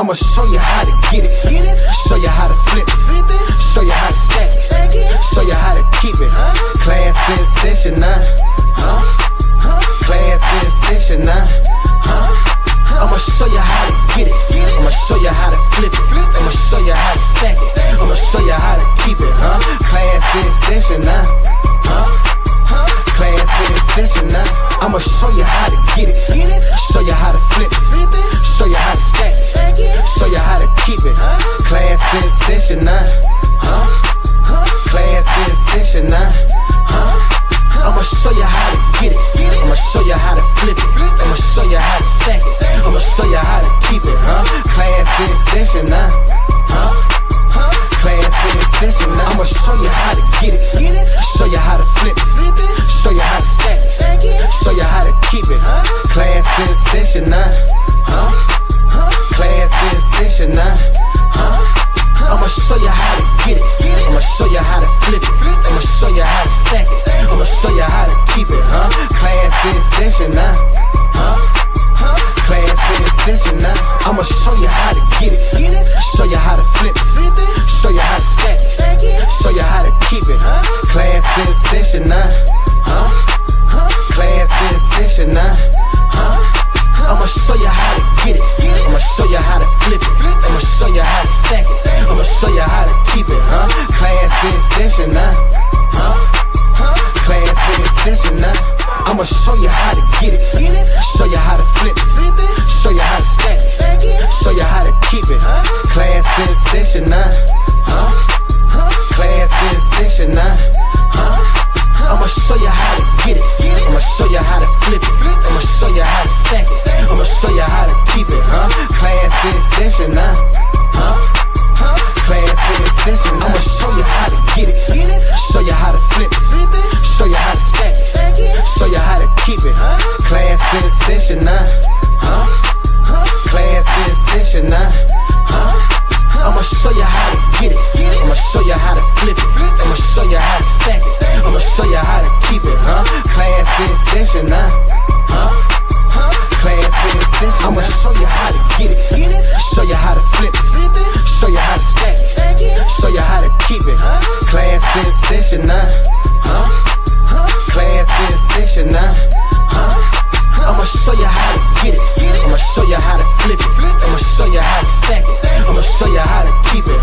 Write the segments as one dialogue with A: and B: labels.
A: I'ma show you how to get it. Show you how to flip it. Show you how to stack it. Show you how to keep it. Class in session now. Class in session now. I'ma show you how to get it. I'ma show you how to flip it. I'ma show you how to stack it. I'ma show you how to keep it. Class in session now. Class in session now. I'ma show you how to get it. Show you how to flip it. Show you how to stack it. Show you how to keep it. Class in session now. Class in session now. I'ma show you how to get it. I'ma show you how to flip it. I'ma show you how to stack it. I'ma show you how to keep it. Class in session now. Class in session now. I'ma show you how to get it. Show you how to flip it. Show you how to stack it. Show you how to keep it. Class in session now. Class in session now. I'ma show you how to get it. I'ma show you how to flip it. I'ma show you how to stack it. I'ma show you how to keep it. Class in session now. Class in session now. I'ma show you how to get it. Show you how to flip it. Show you how to stack it. Show you how to keep it. Class in session now. Class in session now. I'ma show you how to get it. I'ma show you how to flip it. I'ma show you how to stack it. I'ma show you how to keep it. Class in session now. Class in session now. I'ma show you how to get it. Show you how to flip it. Show you how to stack it. Show you how to keep it. Class in session now. Class in session now. I'ma show you how to get it. I'ma show you how to flip it. I'ma show you how to stack it. I'ma show you how to keep it. Class in session now. Class in session now. I'ma show you how to get it. Show you how to flip it. Show you how to stack it. Show you how to keep it. Class in session now. Class in session now. I'ma show you how to get it. I'ma show you how to flip it. I'ma show you how to stack it. I'ma show you how to keep it. Class in session now. Class in session. I'ma show you how to get it. Show you how to flip it. Show you how to stack it. Show you how to keep it. Class in session now. Class in session now. I'ma show you how to get it. I'ma show you how to flip it. I'ma show you how to stack it. I'ma show you how to keep it.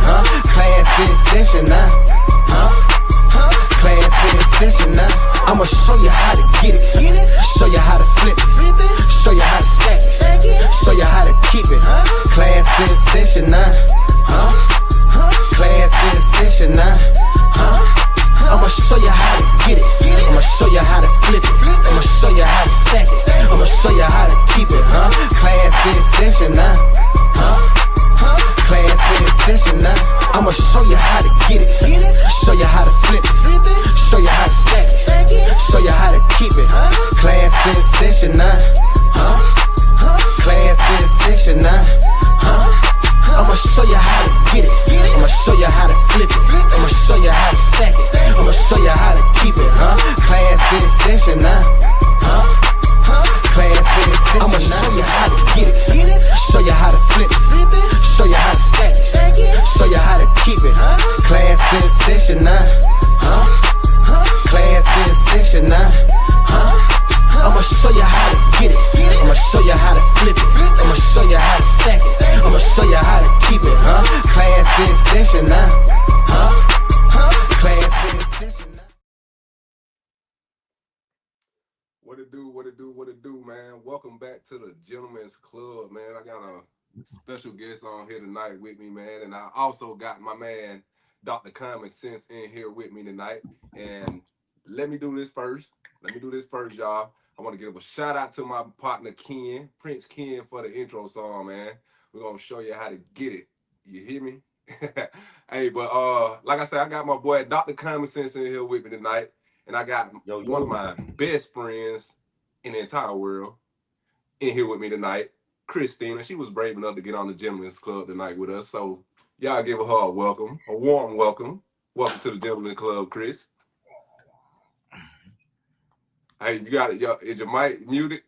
A: Class in session now. Class in session now. I'ma show you how to get it. Show you how to flip it. Show you how to stack it. Show you how to keep it. Class in session now. Class in session now. I'ma show you how to get it. I'ma show you how to flip it. I'ma show you how to stack it. I'ma show you how to keep it. Class in session now. Class in session now. I'ma show you how to get it. Show you how to flip it. Show you how to stack it. Show you how to keep it. Class in session now. Class in session now. I'ma show you how to get it. I'ma show you how to flip it. I'ma show you how to stack it. I'ma show you how to keep it. Class in session now. Class in session. I'ma show you how to get it. Show you how to flip it. Show you how to stack it. Show you how to keep it. Class in session now. Class in session now. I'ma show you how to get it. I'ma show you how to flip it. I'ma show you how to stack it. I'ma show you how to keep it. Class in session now. Class in session now.
B: What it do, man? Welcome back to the Gentleman's Club, man. I got a special guest on here tonight with me, man. And I also got my man, Dr. Common Sense, in here with me tonight. And let me do this first, y'all. I want to give a shout out to my partner, Ken, Prince Ken, for the intro song, man. We're going to show you how to get it. You hear me? Hey, but like I said, I got my boy, Dr. Common Sense, in here with me tonight. And I got one of my best friends in the entire world in here with me tonight, Christina. She was brave enough to get on the Gentleman's Club tonight with us. So y'all give her a welcome, a warm welcome. Welcome to the Gentleman's Club, Chris. Hey, you got it. Is your mic muted?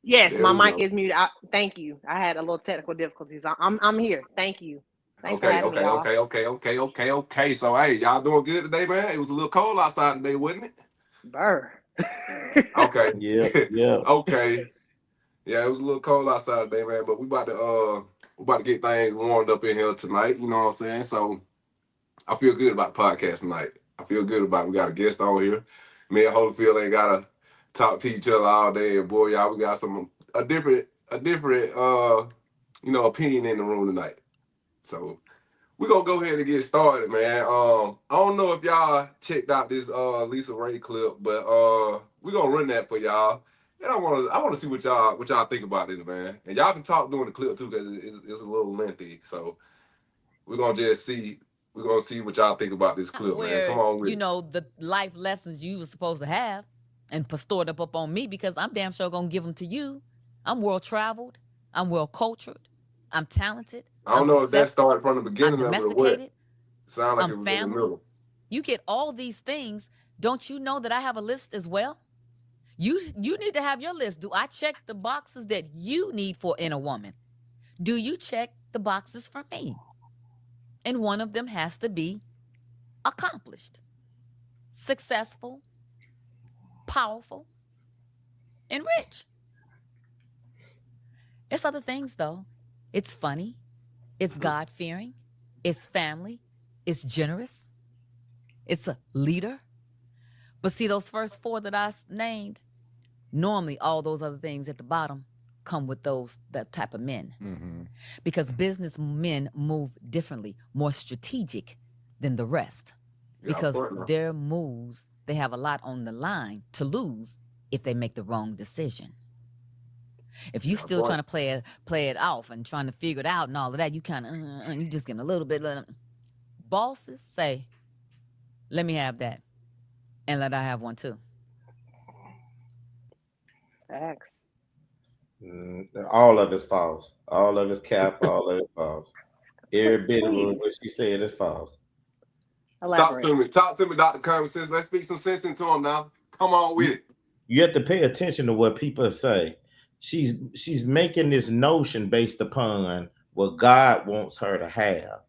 C: Yes,
B: There
C: my
B: we
C: mic
B: go.
C: is muted. Thank you. I had a little technical difficulties. I'm here. Thank you. Thanks for
B: Okay,
C: having me,
B: okay,
C: y'all.
B: okay, okay, okay, okay, okay. So hey, y'all doing good today, man? It was a little cold outside today, wasn't it?
C: Burr.
B: Okay.
D: Yep, yep.
B: Okay. Yeah, it was a little cold outside today, man. But we about to get things warmed up in here tonight. You know what I'm saying? So I feel good about the podcast tonight. I feel good about it. We got a guest on here. Me and Holyfield ain't gotta talk to each other all day. And boy, y'all, we got a different opinion in the room tonight. So we're gonna go ahead and get started, man. I don't know if y'all checked out this Lisa Ray clip, but we're gonna run that for y'all. And I wanna see what y'all think about this, man. And y'all can talk during the clip too, because it's a little lengthy. So we're gonna just see we're gonna see what y'all think about this clip, man. Come
E: Where
B: on with
E: you
B: it.
E: know the life lessons you were supposed to have and stored up on me because I'm damn sure gonna give them to you. I'm world traveled. I'm well cultured. I'm talented.
B: I
E: I'm
B: don't know if that
E: successful.
B: started from the
E: I'm
B: beginning of it or what.
E: domesticated.
B: It sounded like
E: I'm
B: it was in the
E: family.
B: middle.
E: You get all these things. Don't you know that I have a list as well? You need to have your list. Do I check the boxes that you need for in a woman? Do you check the boxes for me? And one of them has to be accomplished, successful, powerful, and rich. It's other things though. It's funny, it's
B: Mhm.
E: God fearing, it's family, it's generous, it's a leader. But see, those first four that I named, normally all those other things at the bottom come with that type of men.
D: Mm-hmm.
E: Because business men move differently, more strategic than the rest.
B: Yeah, I'm
E: Because
B: front now.
E: their moves, they have a lot on the line to lose if they make the wrong decision. If you
B: Yeah, I'm
E: still trying
B: front.
E: to play it off and trying to figure it out and all of that, you kind of you just getting a little bit. Bosses say, "Let me have that," and let I have one too.
C: Facts.
D: All of it's false. All of it's cap. All of it's false. Every bit of
C: Please
D: what she said is false.
C: elaborate.
B: Talk to me, Dr. Common Sense. Let's speak some sense into him now. Come on with
D: You,
B: it.
D: you have to pay attention to what people say. She's making this notion based upon what God wants her to have.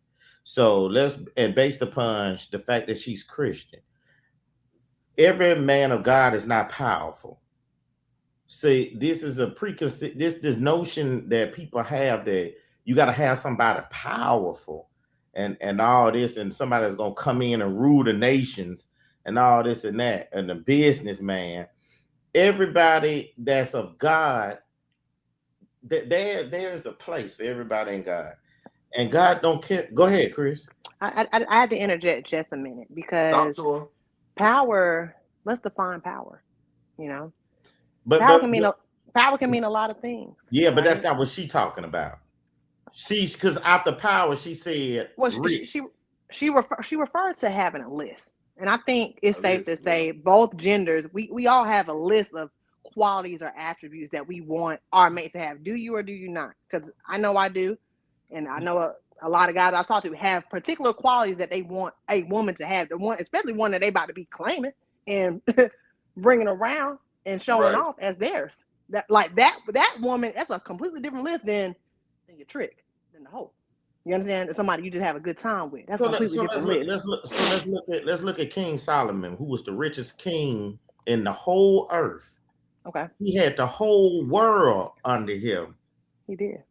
D: So based upon the fact that she's Christian. Every man of God is not powerful. See, this is a preconceived this notion that people have that you got to have somebody powerful and all this, and somebody that's gonna come in and rule the nations and all this and that, and the businessman. Everybody that's of God, there's a place for everybody in God, and God don't care. Go ahead, Chris.
C: I had to interject just a minute
B: Talk
C: because
B: to him.
C: power. Let's define power. You know,
D: But
C: power
D: but,
C: can mean
D: but
C: a lot of things,
D: yeah, but that's
C: right?
D: not what she talking about. She's because after power, she said
C: Well,
D: rich.
C: she referred to having a list, and I think it's
B: A
C: safe
B: list,
C: to
B: yeah.
C: say both genders we all have a list of qualities or attributes that we want our mate to have. Do you or do you not? Because I know I do, and I know a lot of guys I've talked to have particular qualities that they want a woman to have. The one, especially one that they about to be claiming and bringing around and showing
B: Right.
C: off as theirs. That woman, that's a completely different list than your trick, than the hoe. You understand? Somebody you just have a good time with. That's a
D: So let,
C: completely
D: so let's
C: different
D: look,
C: list.
D: let's look, so let's look at King Solomon, who was the richest king in the whole earth.
C: Okay,
D: He had the whole world under him,
C: he did, and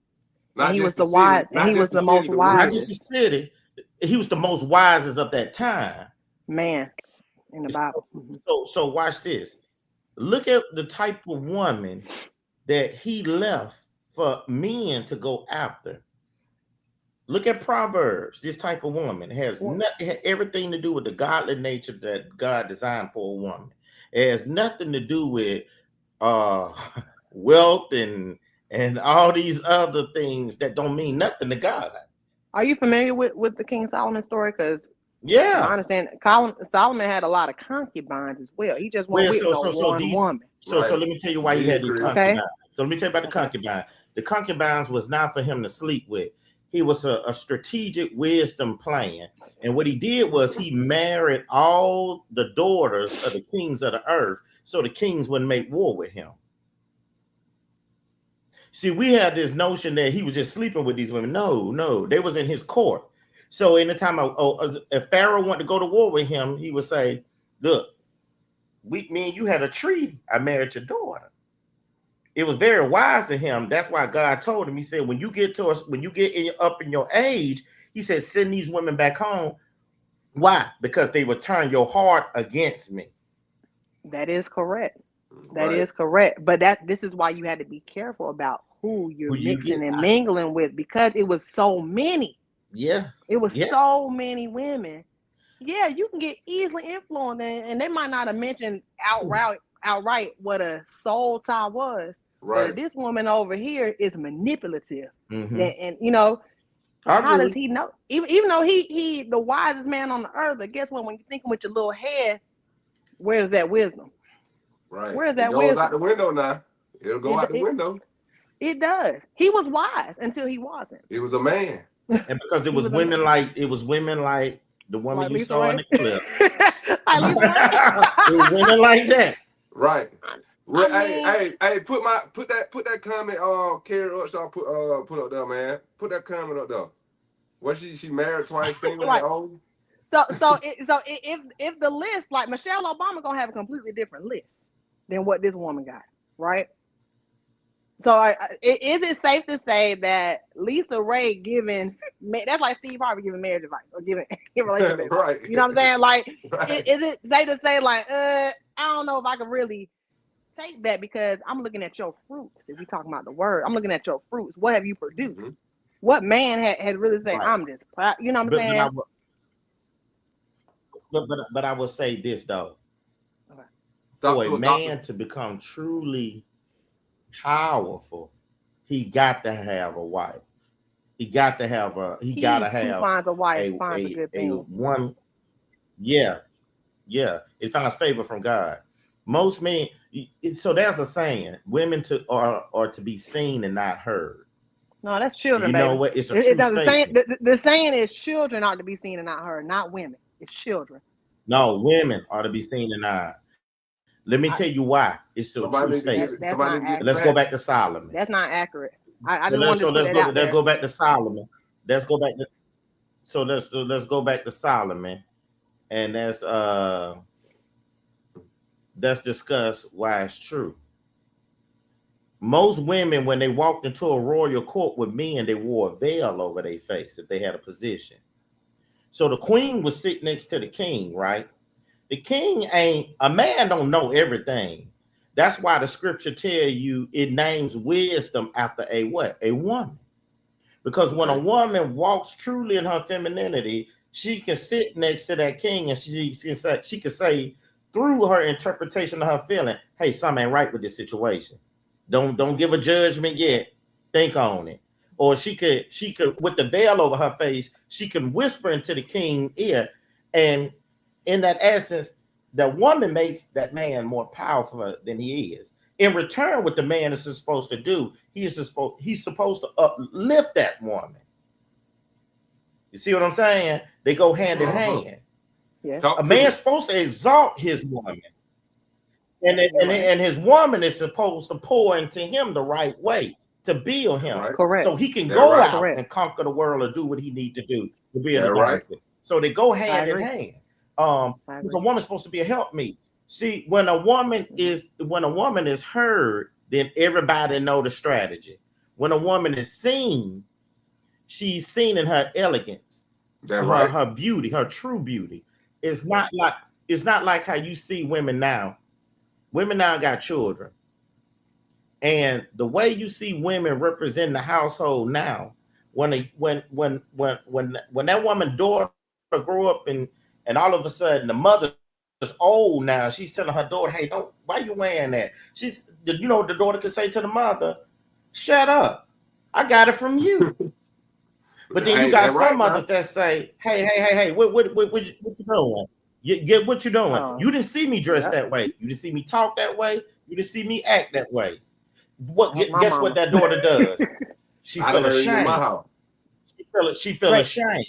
B: Not just the city, not
C: he was
B: just the
C: the
B: city,
C: most
B: the
D: not
B: world.
D: just the
C: wisest
D: city. He was the most wisest of that time.
C: man in the
D: So,
C: Bible. Mm-hmm.
D: so watch this. Look at the type of woman that he left for men to go after. Look at Proverbs. This type of woman has
C: Well,
D: everything to do with the godly nature that God designed for a woman. It has nothing to do with uh wealth and all these other things that don't mean nothing to God.
C: are you familiar with the King Solomon story? Because my
D: Yeah.
C: understanding, Solomon had a lot of concubines as well. He just went
D: Well,
C: with no one
D: these
C: woman.
D: so
B: Right.
D: let me tell you why
B: Go
D: he had
B: ahead,
D: these
B: Chris.
C: Okay,
D: concubines. So let me tell you about the
C: okay.
D: concubine. The concubines was not for him to sleep with. He was a strategic wisdom plan. And what he did was he married all the daughters of the kings of the earth so the kings wouldn't make war with him. See, we had this notion that he was just sleeping with these women. No, they was in his court. So anytime if Pharaoh wanted to go to war with him, he would say, "Look, me and you had a treaty. I married your daughter." It was very wise to him. That's why God told him. He said, "When you get up in your age," he said, "send these women back home." Why? Because they would turn your heart against me.
C: That is correct. That
B: Right.
C: is correct. But this is why you had to be careful about who you're mixing and mingling with, because it was so many.
D: Yeah.
C: It was so many women. Yeah, you can get easily influenced, and they might not have mentioned outright what a soul tie was.
B: Right.
C: But this woman over here is manipulative.
D: Mm-hmm.
C: And you know, how does he know? Even though he the wisest man on the earth, but guess what? When you're thinking with your little head, where's that wisdom?
B: Right.
C: Where's that
B: it goes
C: wisdom?
B: out the window now. It'll go out the window.
C: It does. He was wise until he wasn't.
B: He was a man.
D: And because it was women like the woman
C: Like
D: you
C: Lisa
D: saw
C: Ray?
D: in the clip.
C: Like Lisa Ray?
D: It was women like that.
B: Right.
C: I
B: Hey, put that comment Carrie Upshaw put up there, man. Put that comment up there. Was she married twice, single and old?
C: So if the list, like Michelle Obama gonna have a completely different list than what this woman got, right? So is it safe to say that Lisa Ray giving, that's like Steve Harvey giving marriage advice or giving relationship advice?
B: Right.
C: You know what I'm saying? Like,
B: Right.
C: is it safe to say like, I don't know if I can really take that, because I'm looking at your fruits. If we talking about the word, I'm looking at your fruits. What have you produced?
B: Mm-hmm.
C: What man had really said,
D: Right.
C: I'm just proud? You know what I'm saying?
D: But I will say this though.
C: Okay.
D: For a man to become truly powerful, he got to have a wife. He got to have he finds
C: a wife, finds a good thing.
D: One. Yeah. It finds favor from God. Most men, so there's a saying: women are to be seen and not heard.
C: No, that's children.
D: You
C: baby.
D: know what? It's a true statement.
C: The saying is children ought to be seen and not heard, not women. It's children.
D: No, women are to be seen and not. Let me tell you why. It's a true statement. Let's go back to Solomon.
C: That's not accurate. I just wanted to put it out there.
D: Let's go back to Solomon. Let's go back to Solomon, and let's discuss why it's true. Most women, when they walked into a royal court with men, they wore a veil over their face if they had a position. So the queen was sitting next to the king, right? The king a man don't know everything. That's why the scripture tell you it names wisdom after a what? A woman. Because when a woman walks truly in her femininity, she can sit next to that king and she can say through her interpretation of her feeling, hey, something ain't right with this situation. Don't give a judgment yet. Think on it. Or she could, with the veil over her face, she can whisper into the king's ear. And in that essence, the woman makes that man more powerful than he is. In return, what the man is supposed to do, he's supposed to uplift that woman. You see what I'm saying? They go hand in hand.
C: Yeah.
D: A man's supposed to exalt his woman. And his woman is supposed to pour into him the right way to build him.
B: Right.
C: Correct.
D: So he can go out
C: Correct.
D: and conquer the world or do what he need to do to be in the
B: right.
D: So they go hand in hand. Because a woman's supposed to be a helpmeet. See, when a woman is heard, then everybody know the strategy. When a woman is seen, she's seen in her elegance, her beauty, her true beauty. It's not like how you see women now. Women now got children, and the way you see women represent the household now, when that woman daughter grow up and all of a sudden the mother is old now, she's telling her daughter, "Hey, why you wearing that?" The daughter could say to the mother, "Shut up, I got it from you." But then you got some mothers that say, "Hey, what you doing? Get what you doing? You didn't see me dress that way. You didn't see me talk that way. You didn't see me act that way." Guess what that daughter does? She feel ashamed. She feel ashamed.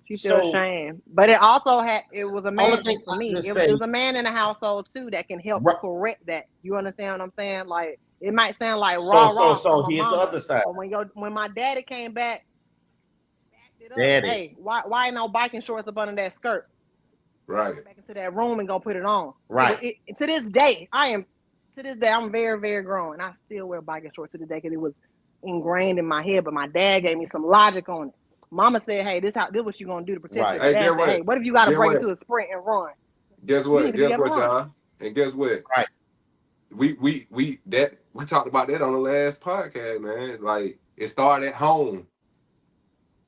C: She feels ashamed. But it also it was a man for me. It was a man in the household too that can help correct that. You understand what I'm saying? Like It might sound like raw.
D: So
C: I'm a
D: here's the
C: mama,
D: other side.
C: but when my daddy came back, backed it up.
D: Daddy.
C: Hey, why ain't no biking shorts up under that skirt?
B: Right.
C: Go back into that room and go put it on.
D: Right.
C: To this day, I'm very, very grown, and I still wear biking shorts to this day because it was ingrained in my head. But my dad gave me some logic on it. Mama said, "Hey, this what you gonna do to protect
D: Right.
C: you."
B: Hey,
C: Dad
B: get
C: said,
B: what?
C: "Hey, what if you got to
B: Get
C: break
B: what?
C: into a sprint and run?"
B: Guess
C: You
B: what?
C: need to be
B: Guess
C: able
B: what,
C: to run.
B: y'all? And guess what?
D: Right.
B: We talked about that on the last podcast, man. Like it started at home.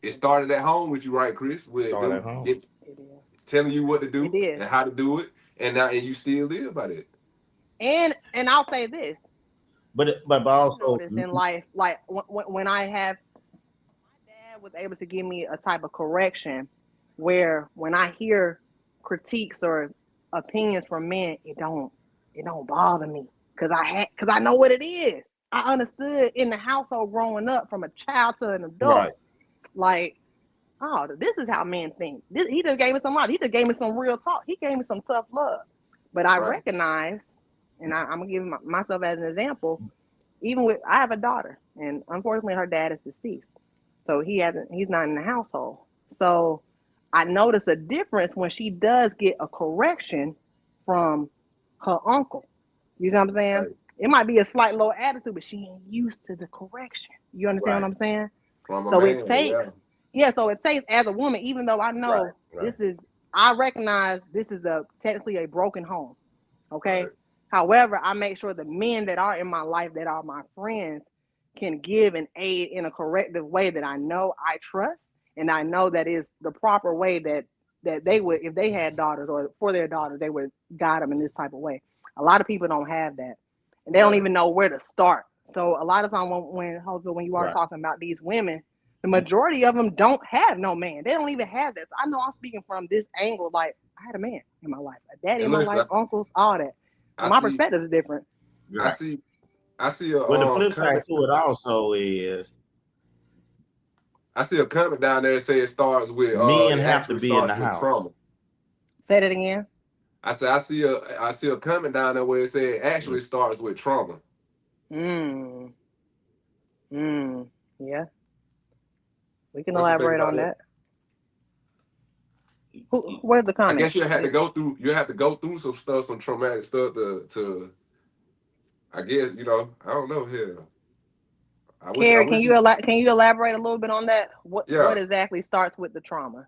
B: It started at home with you, right, Chris? With
D: Start at
B: them
D: home.
C: It is.
B: telling you what to do
C: It is.
B: and how to do it, and you still live by that.
C: And I'll say this.
D: But
C: I
D: also
C: notice in life, like when I have, my dad was able to give me a type of correction where when I hear critiques or opinions from men, it don't bother me because I know what it is. I understood in the household growing up from a child to an adult,
D: right.
C: like, oh, this is how men think. He just gave me some light. He just gave me some real talk. He gave me some tough love. But I
B: Right.
C: recognize, and I'm gonna give myself as an example. Even I have a daughter, and unfortunately, her dad is deceased, so he's not in the household. So I notice a difference when she does get a correction from her uncle. You know what I'm saying?
B: Right.
C: It might be a slight low attitude, but she ain't used to the correction. You understand
D: Right.
C: what I'm saying?
B: From a
C: So
B: man,
C: it takes, so it takes as a woman, even though I know
D: Right.
C: I recognize this is technically a broken home. Okay.
B: Right.
C: However, I make sure the men that are in my life, that are my friends, can give and aid in a corrective way that I know I trust, and I know that is the proper way that they would, if they had daughters or for their daughters, they would guide them in this type of way. A lot of people don't have that, and they don't
B: Right.
C: even know where to start. So a lot of time when you are
D: Right.
C: talking about these women, the majority of them don't have no man. They don't even have this. I know I'm speaking from this angle. Like, I had a man in my life, a daddy in
B: And
C: my
B: listen,
C: life, uncles, all that. So
B: I
C: my
B: see,
C: perspective is different.
B: I
D: Right.
B: see, I see a
D: But the flip side
B: comment.
D: to it also is
B: I see a comment down there that say it starts with
D: men
B: it
D: have to
B: actually
D: be in
B: starts
D: the
B: with
D: house.
B: trauma.
C: Say that again.
B: I said I see a comment down there where it said it actually starts with trauma.
C: Yeah. We can
B: What you think
C: elaborate
B: about
C: on
B: that?
C: that. Where's the
B: I
C: comment?
B: guess you have to go through some stuff, some traumatic stuff to I guess, I don't know here. I wish
C: Carrie, can you elaborate a little bit on that?
B: yeah,
C: What exactly starts with the trauma?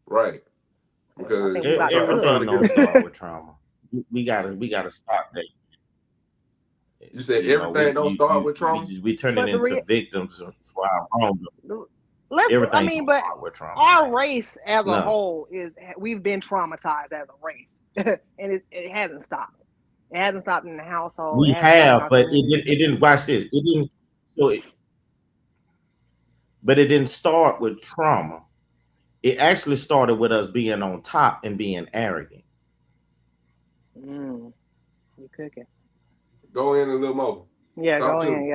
B: right.
C: I
B: Because
C: think we about to cook.
D: Everything don't start with trauma. We gotta stop that.
B: you said
D: You know,
B: everything don't start with trauma.
D: we turning
C: But
D: into victims for our wrongdoing. Everything don't
C: but
D: start with trauma,
C: our
D: man.
C: race as a
D: No.
C: whole we've been traumatized as a race, and it hasn't stopped. It hasn't stopped in the household. It
D: We
C: hasn't stopped in
D: have,
C: our
D: but
C: community.
D: it didn't watch this. It didn't so it, but it didn't start with trauma. It actually started with us being on top and being arrogant.
C: You cooking?
B: Go in a little more.
C: Yeah,
B: Talk
C: go
B: to
C: in.
B: me.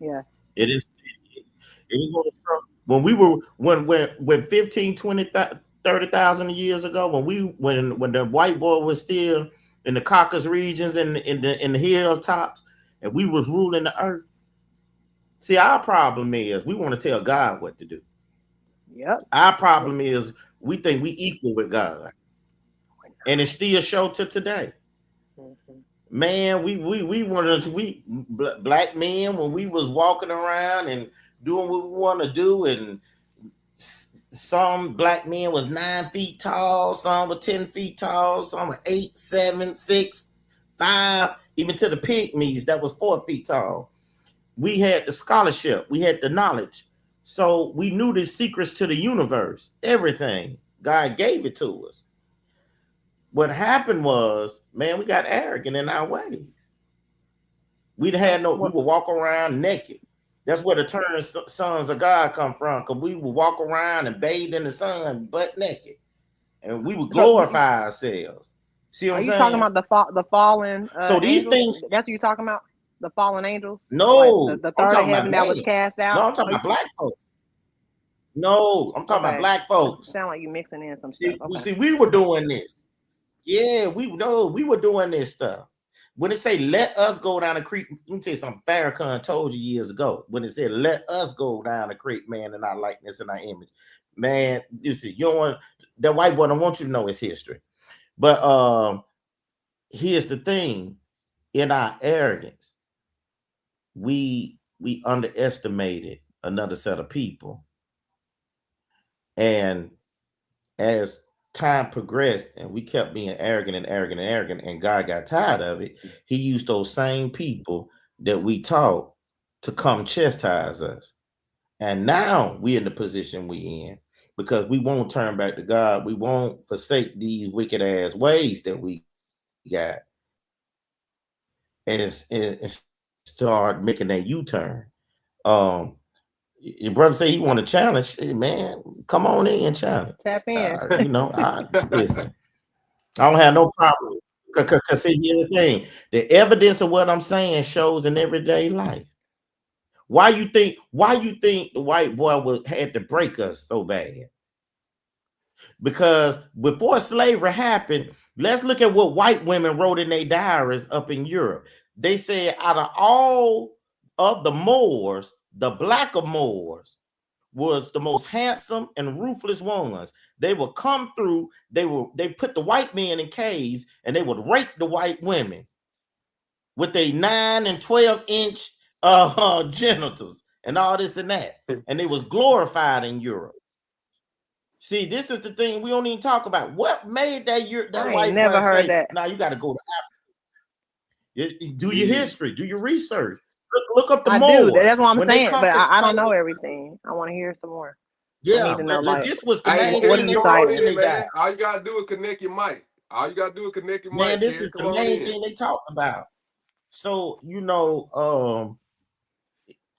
C: Yeah.
D: It is when we were when 15, 20, 30,000 years ago, when the white boy was still in the Caucasus regions and in the hilltops, and we was ruling the earth. See, our problem is we want to tell God what to do.
C: Yep.
D: Our problem is we think we equal with God, and it's still show to today. Man, black men, when we was walking around and doing what we want to do, and some black men was 9 feet tall, some were 10 feet tall, some were 8, 7, 6, 5, even to the pygmies that was 4 feet tall. We had the scholarship, we had the knowledge, so we knew the secrets to the universe. Everything God gave it to us. What happened was, man, we got arrogant in our ways. We would walk around naked. That's where the term sons of God come from, because we would walk around and bathe in the sun butt naked, and we would glorify ourselves. See what I'm saying?
C: Are you talking about the fallen
D: so these
C: angels?
D: things?
C: That's what you're talking about? The fallen angels?
D: No,
C: like the third of heaven that was cast out?
D: No, I'm talking about black folks. No, I'm talking about black folks.
C: Sound like you mixing in some
D: see,
C: stuff. Okay.
D: See, we were doing this. Yeah, we were doing this stuff. when it say let us go down the creek, let me tell you something. Farrakhan told you years ago when it said let us go down the creek, man, in our likeness and our image. Man, you see, you don't want that white boy don't want you to know his history. But here's the thing: in our arrogance, we underestimated another set of people, and as time progressed and we kept being arrogant and arrogant and arrogant, and God got tired of it, he used those same people that we taught to come chastise us. And now we in the position we in because we won't turn back to God. We won't forsake these wicked ass ways that we got and start making that U-turn. Um, your brother say he want to challenge. Hey, man, come on in and challenge.
C: Tap in.
D: I listen. I don't have no problem. Cause see, here's the thing: the evidence of what I'm saying shows in everyday life. Why you think? Why you think the white boy had to break us so bad? Because before slavery happened, let's look at what white women wrote in their diaries up in Europe. They said, out of all of the Moors, the blacker Moors was the most handsome and ruthless ones. They would come through, they put the white men in caves and they would rape the white women with a 9 and 12 inch genitals and all this and that. And it was glorified in Europe. See, this is the thing we don't even talk about. What made that
C: I ain't
D: white
C: never
D: boy
C: heard
D: say,
C: that.
D: now you got to go to Africa. Do your
B: Yeah.
D: history, do your research. Look up the
C: I do.
D: Moors.
C: That's what I'm
D: When they
C: saying. But
D: conquered
C: I don't know
D: Spain,
C: everything. I want to hear some more. I
D: yeah,
C: need to know,
D: but
C: like,
D: this was the
B: Hey,
D: main
C: what
B: Ken,
C: are
D: thing
C: you
D: they
B: come
D: wrote
B: on
C: citing?
D: in
B: in,
D: their diary.
B: man. All you gotta do is connect your mic. All you gotta do is connect your
D: Man,
B: mic,
D: this
B: Ken.
D: is
B: Come
D: the
B: on
D: main
B: in.
D: thing they talked about. So,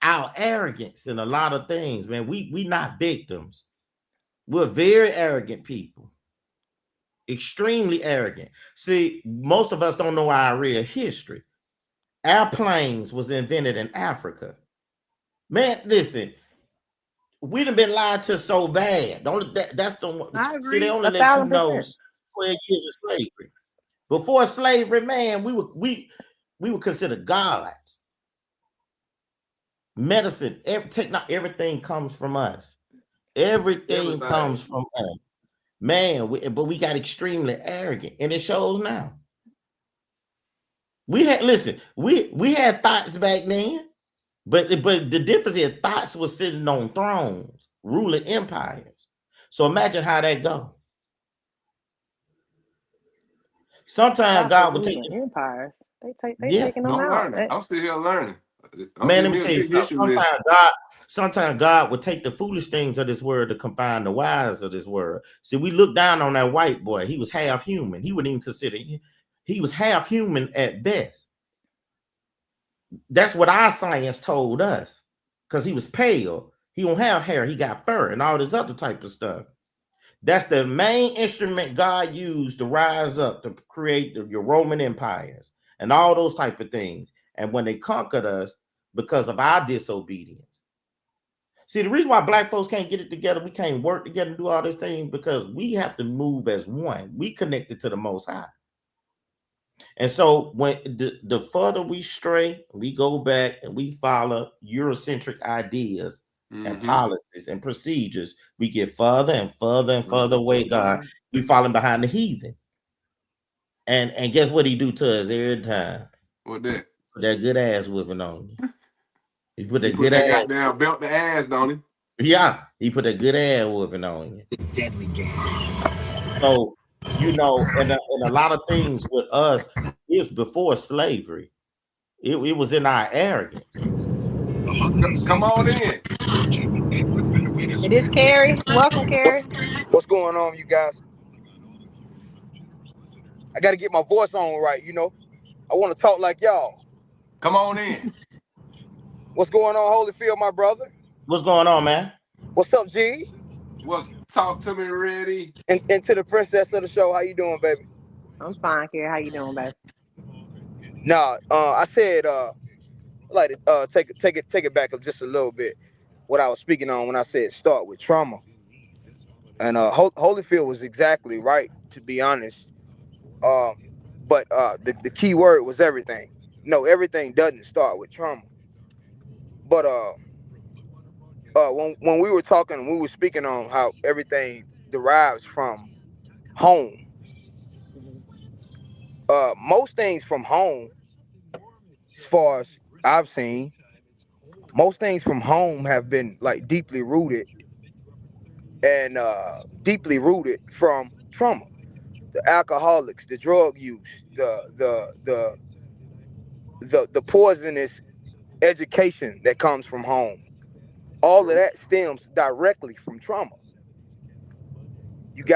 D: our arrogance in a lot of things, man. We not victims. We're very arrogant people, extremely arrogant. See, most of us don't know our real history. Airplanes was invented in Africa. Man, listen, we done been lied to so bad. That's the
C: I
D: see, they
C: agree,
D: only
C: a
D: let you
C: thousand
D: know
C: percent.
D: 12 years of slavery. Before slavery, man, we were considered gods. Medicine, everything comes from us. Everything
B: Everything.
D: comes from us. Man, but we got extremely arrogant, and it shows now. We had listen, we had thoughts back then, but the difference is thoughts was sitting on thrones, ruling empires. So imagine how that go. Sometimes
C: Thoughts of
D: God would take
C: ruling empires. They
D: yeah,
C: taking them
B: I'm
C: out.
B: learning. I'm still here learning. I'm
D: man.
B: giving
D: Let me
B: me a
D: tell you
B: good
D: something.
B: history lesson.
D: Sometimes God would take the foolish things of this world to confine the wise of this world. See, we look down on that white boy. He was half human. He wouldn't even consider he was half human at best. That's what our science told us. Because he was pale. He don't have hair. He got fur and all this other type of stuff. That's the main instrument God used to rise up to create your Roman empires and all those type of things. And when they conquered us because of our disobedience. See, the reason why black folks can't get it together, we can't work together and do all these things because we have to move as one. We connected to the Most High. And so when the further we stray, we go back and we follow Eurocentric ideas and
B: Mm-hmm.
D: policies and procedures, we get further and further and further away, God.
B: Mm-hmm.
D: We falling behind the heathen. And guess what he do to us every time?
B: What that?
D: Put that good ass whipping on you. He put
B: He
D: that
B: put
D: good
B: that
D: ass.
B: goddamn belt the ass, don't he?
D: Yeah, he put a good ass whooping on you.
A: Deadly game.
D: So, and a lot of things with us, it's before slavery. It was in our arrogance.
B: Come on in.
C: It is Carrie. Welcome, Carrie.
F: What's going on, you guys? I got to get my voice on right, you know. I want to talk like y'all.
B: Come on in.
F: What's going on, Holyfield, my brother?
D: What's going on, man?
F: What's up, G?
B: What's talk to me ready?
F: And to the princess of the show, how you doing, baby?
C: I'm fine, Carrie. How you doing, babe?
F: Nah, I said, I'd like to take it back just a little bit. What I was speaking on when I said start with trauma, and Holyfield was exactly right. To be honest, But the key word was everything. No, everything doesn't start with trauma. But when we were talking, we were speaking on how everything derives from home.
C: Mhm.
F: Most things from home, as far as I've seen, most things from home have been like deeply rooted and deeply rooted from trauma. The alcoholics, the drug use, the poisonous education that comes from home. All of
B: True.
F: that stems directly from trauma.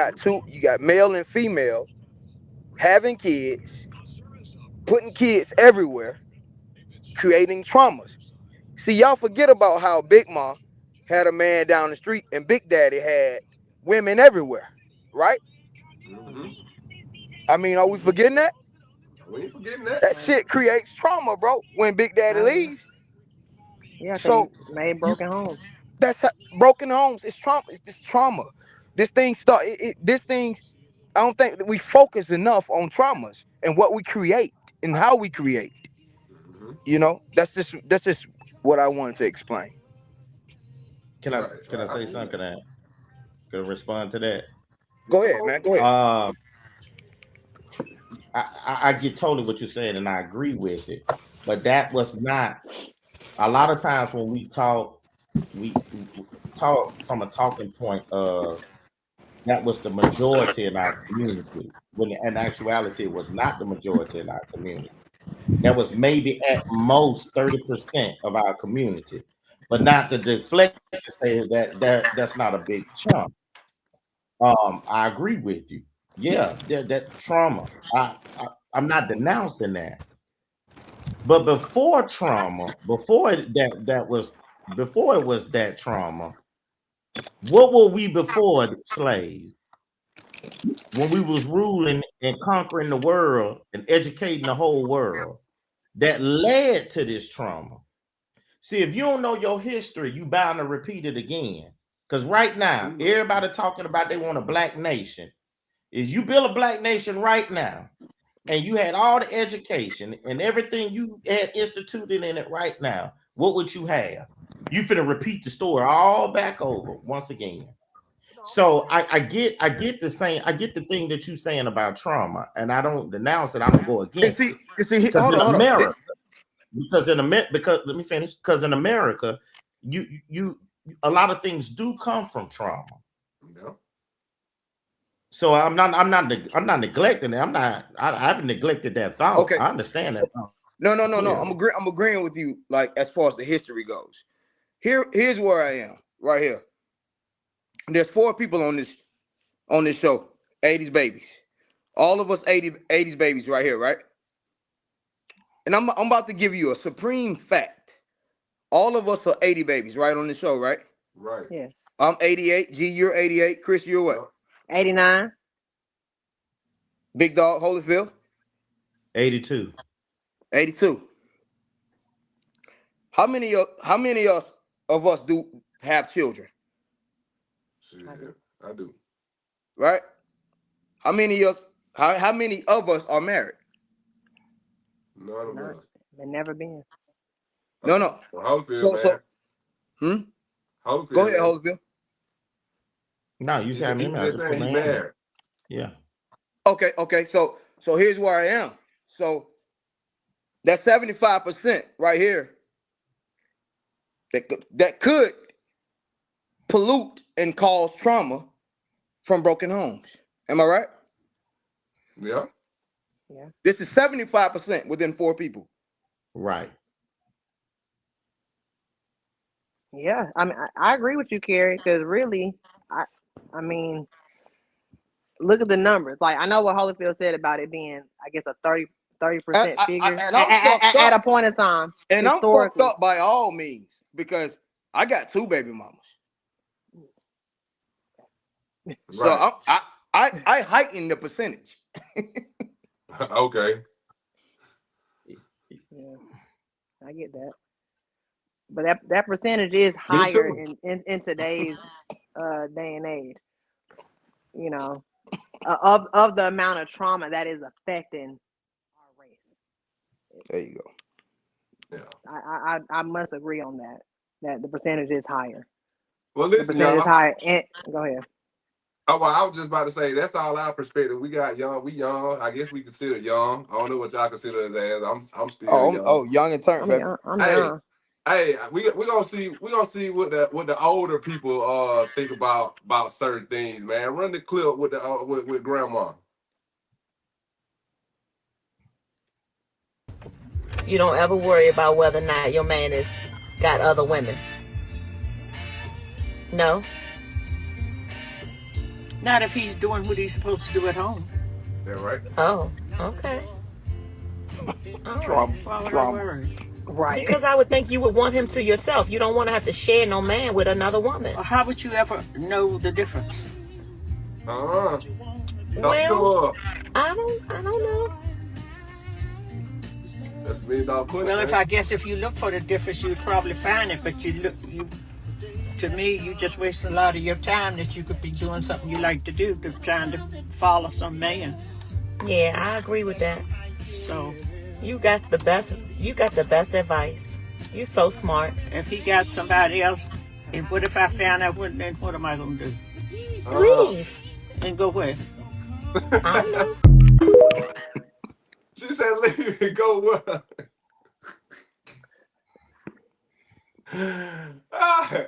B: That's true.
F: You got male and female having kids, putting kids everywhere, creating traumas. See, y'all forget about how Big Ma had a man down the street and Big Daddy had women everywhere, right?
B: Mm-hmm.
F: I mean, are we forgetting that?
B: We ain't forgetting that.
F: That
C: Right.
F: shit creates trauma, bro, when Big Daddy
C: Oh yeah.
F: leaves.
C: Yeah, because
F: So
C: you made
F: you
C: broken homes.
F: that's how, broken homes. It's trauma. It's this trauma. This thing start. This thing. I don't think that we focus enough on traumas and what we create and how we create.
B: Mm-hmm.
F: That's just what I wanted to explain.
D: Can I
B: Right.
D: can I
B: I
D: say
B: hear you.
D: something? Can I respond to that?
B: Yeah,
F: Go
B: come
F: ahead,
B: on.
F: man. Go ahead.
D: Uh, I get totally what you're saying, and I agree with it. But that was not a lot of times when we talk from a talking point of that was the majority in our community. When in actuality, it was not the majority in our community. That was maybe at most 30% of our community, but not to deflect to say that's not a big chunk. I agree with you. Yeah, that trauma. I'm not denouncing that, but before trauma, before it was that trauma. What were we before the slaves? When we was ruling and conquering the world and educating the whole world, that led to this trauma. See, if you don't know your history, you bound to repeat it again. Because right now,
B: True that.
D: everybody talking about they want a black nation. If you build a black nation right now, and you had all the education and everything you had instituted in it right now, what would you have? You finna repeat the story all back over once again. So I get the same, I get the thing that you're saying about trauma, and I don't denounce it, I don't go
F: And
D: against
F: see,
D: it. Because
F: hold
D: in
F: on, hold on.
D: America, because let me finish, because in America, you a lot of things do come from trauma.
B: Yeah.
D: So I'm not neglecting it. I haven't neglected that thought.
F: Okay.
D: I understand that thought
F: No.
D: clearly.
F: I'm agreeing with you. Like as far as the history goes, here's where I am. Right here. There's four people on this show. 80s babies. All of us 80s babies right here, right? And I'm about to give you a supreme fact. All of us are 80 babies, right, on the show, right?
B: Right.
C: Yeah.
F: I'm 88. G, you're 88. Chris, you're what?
B: Yep.
C: 89.
F: Big Dog, Holyfield,
D: 82.
F: 82. How many of us do have children,
C: I do.
B: Shit. I do.
F: right? How many of us how many of us are married?
B: None of
C: Not.
B: us.
C: But never been.
F: No, no.
B: Well, Holyfield,
F: So
B: man.
F: hmm? Go
B: Holyfield,
F: ahead,
B: man.
F: Holyfield.
D: No, you
B: He
D: say
B: said
D: I
B: he
D: mean,
B: was
D: I
B: just
D: just put
B: saying he
D: my hand up.
B: married.
D: Yeah.
F: Okay. So here's where I am. So that 75% right here that could pollute and cause trauma from broken homes. Am I right?
B: Yeah.
C: Yeah.
F: This is 75% within four people.
D: Right.
C: Yeah. I mean, I agree with you, Carrie, because really, I I mean, look at the numbers. Like I know what Holyfield said about it being, I guess, a 30
F: And,
C: percent figure
F: and I'm fucked
C: at
F: up.
C: a point in time
F: And I'm fucked
C: historically.
F: up by all means because I got two baby mamas. So
B: Right.
F: I heighten the percentage.
B: Okay.
C: Yeah, I get that. But that percentage is
B: Me
C: higher
B: too.
C: in today's day and age. You know, of the amount of trauma that is affecting
F: There you go.
B: Yeah.
C: I must agree on that. That the percentage is higher.
B: Well,
C: The
B: listen,
C: percentage is
B: y'all.
C: higher. And go ahead.
B: Oh, well, I was just about to say that's all our perspective. We got young. We young. I guess we consider young. I don't know what y'all consider us as. I'm still young.
F: Young and turnt,
C: I'm
F: baby.
C: young. I'm
B: Hey,
C: young.
B: hey, we gonna see what the older people think about certain things, man. Run the clip with the with grandma.
G: You don't ever worry about whether or not your man is got other women. No.
H: Not if he's doing what he's supposed to do at home.
B: Yeah, right.
G: Oh, okay. All right.
F: Trauma.
H: Why would I
F: Trauma.
H: worry?
C: Right.
G: Because I would think you would want him to yourself. You don't want to have to share no man with another woman.
H: Or how would you ever know the difference?
B: Talk
G: Well,
B: to her.
G: I don't know.
B: That's $1 million question.
H: Well, if you look for the difference, you'd probably find it. But to me, you just waste a lot of your time that you could be doing something you like to do, trying to follow some man.
G: Yeah, I agree with that.
H: So
G: You got the best advice. You so smart.
H: if he got somebody else, and what if I found out then what am I gonna do?
G: Leave.
H: And go where?
G: I know.
B: She said, "Leave and go what?" Hey,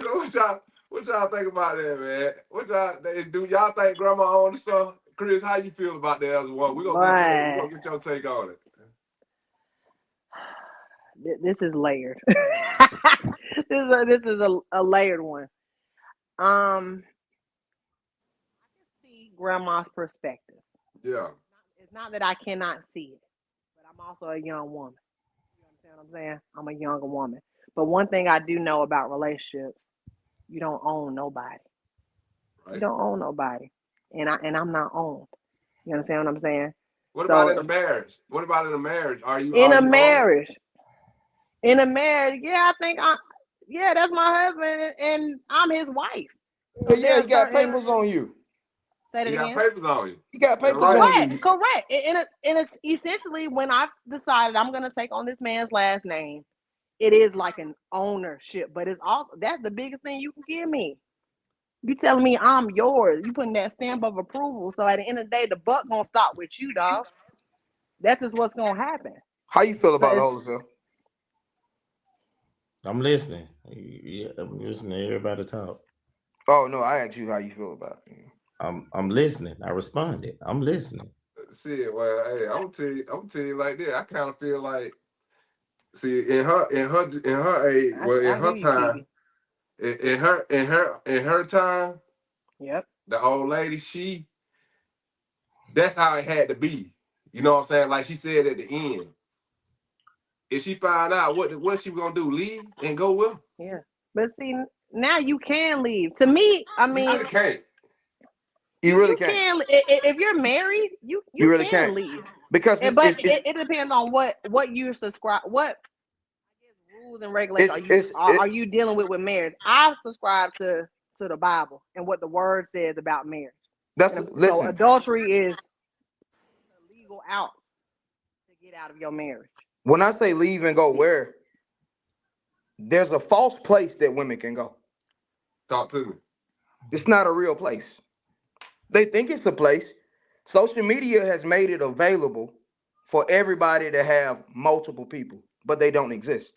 B: so what y'all think about that, man? What y'all do? Y'all think grandma owned the stuff? Chris, how you feel about that as one? We gonna get your take on it.
C: This is layered. This is a layered one. I can see grandma's perspective.
B: Yeah.
C: It's not that I cannot see it, but I'm also a young woman. You understand what I'm saying? I'm a younger woman. But one thing I do know about relationships, you don't own nobody.
B: Right.
C: You don't own nobody. And I'm not owned. You understand what I'm saying?
B: What about in a marriage? What about in a marriage? Are you
C: in a
B: owned?
C: marriage? In a marriage, yeah, that's my husband and I'm his wife. So
F: Yeah, he got papers on you.
C: Say
B: He
C: it
B: got
C: again.
B: papers on you.
F: He got papers
B: Right.
F: on you.
C: Correct. And it's essentially when I've decided I'm gonna take on this man's last name, it is like an ownership, but it's also that's the biggest thing you can give me. You telling me I'm yours. You putting that stamp of approval. So at the end of the day, the buck gonna stop with you, dog. That's just what's gonna happen.
F: How you feel about
C: So
F: the whole stuff?
D: I'm listening. Yeah, I'm listening to everybody talk.
F: Oh no, I asked you how you feel about it.
D: I'm listening. I responded. I'm listening.
B: Shit, well, hey, I'm gonna tell you like that. I kind of feel like, see, in her age, well, in
C: I
B: her
C: hear you,
B: time, in her time,
C: Yep.
B: the old lady, that's how it had to be. You know what I'm saying? Like she said at the end, if she find out what she gonna do, leave and go with her?
C: Yeah. But see, now you can leave. To me, I
B: You
C: mean,
B: really can't.
F: You really
C: you
F: can't.
C: can if you're married, you
F: really
C: can
F: can't.
C: leave.
F: Because
C: But it depends on what you subscribe, what rules and regulations are you dealing with marriage. I subscribe to the Bible and what the word says about marriage. So
F: listen.
C: adultery is a legal out to get out of your marriage.
F: When I say leave and go where, there's a false place that women can go.
B: Talk to me.
F: It's not a real place. They think it's a place. Social media has made it available for everybody to have multiple people, but they don't exist.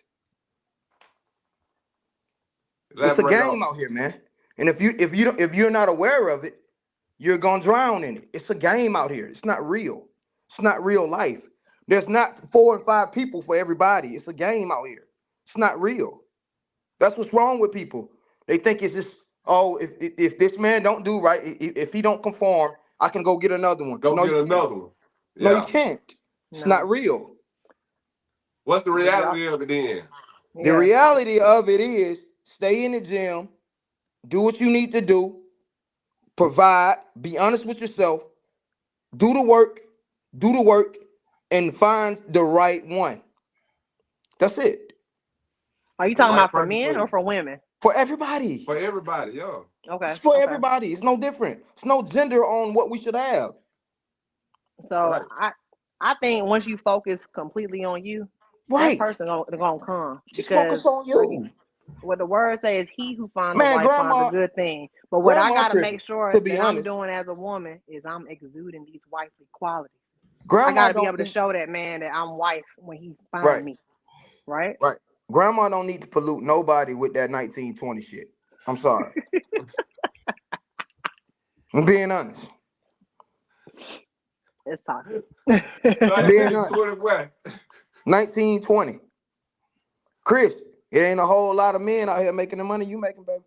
F: It's a game out here, man. And if you're not aware of it, you're gonna drown in it. It's a game out here. It's not real. It's not real life. There's not 4 and 5 people for everybody. It's a game out here. It's not real. That's what's wrong with people. They think it's just, oh, if this man don't do right, if he don't conform, I can go get another one.
B: Get another one. Yeah.
F: No, you can't. It's not real.
B: What's the reality of it then?
F: The reality of it is stay in the gym, do what you need to do, provide, be honest with yourself, do the work, and find the right one. That's it.
C: Are you talking about for men or for women?
F: For everybody.
B: For everybody, yeah.
C: Okay.
F: It's for everybody. It's no different. It's no gender on what we should have.
C: So right. I think once you focus completely on you, that
F: Right.
C: person gonna come.
F: Just
C: Because
F: focus on you.
C: what the word says, he who finds a
F: Man,
C: wife finds
F: grandma,
C: a good thing. But what I
F: grandma
C: gotta
F: tripping,
C: make sure
F: to be
C: that I'm
F: honest.
C: doing as a woman is I'm exuding these wifely qualities. I
F: Grandma
C: gotta be
F: don't
C: able to
F: need,
C: show that man that I'm wife when he
F: right,
C: find me. Right?
F: right. Grandma don't need to pollute nobody with that 1920 shit. I'm sorry. I'm being honest.
C: It's toxic.
F: I'm being honest.
B: 1921.
F: 1920. Chris, it ain't a whole lot of men out here making the money you making, baby.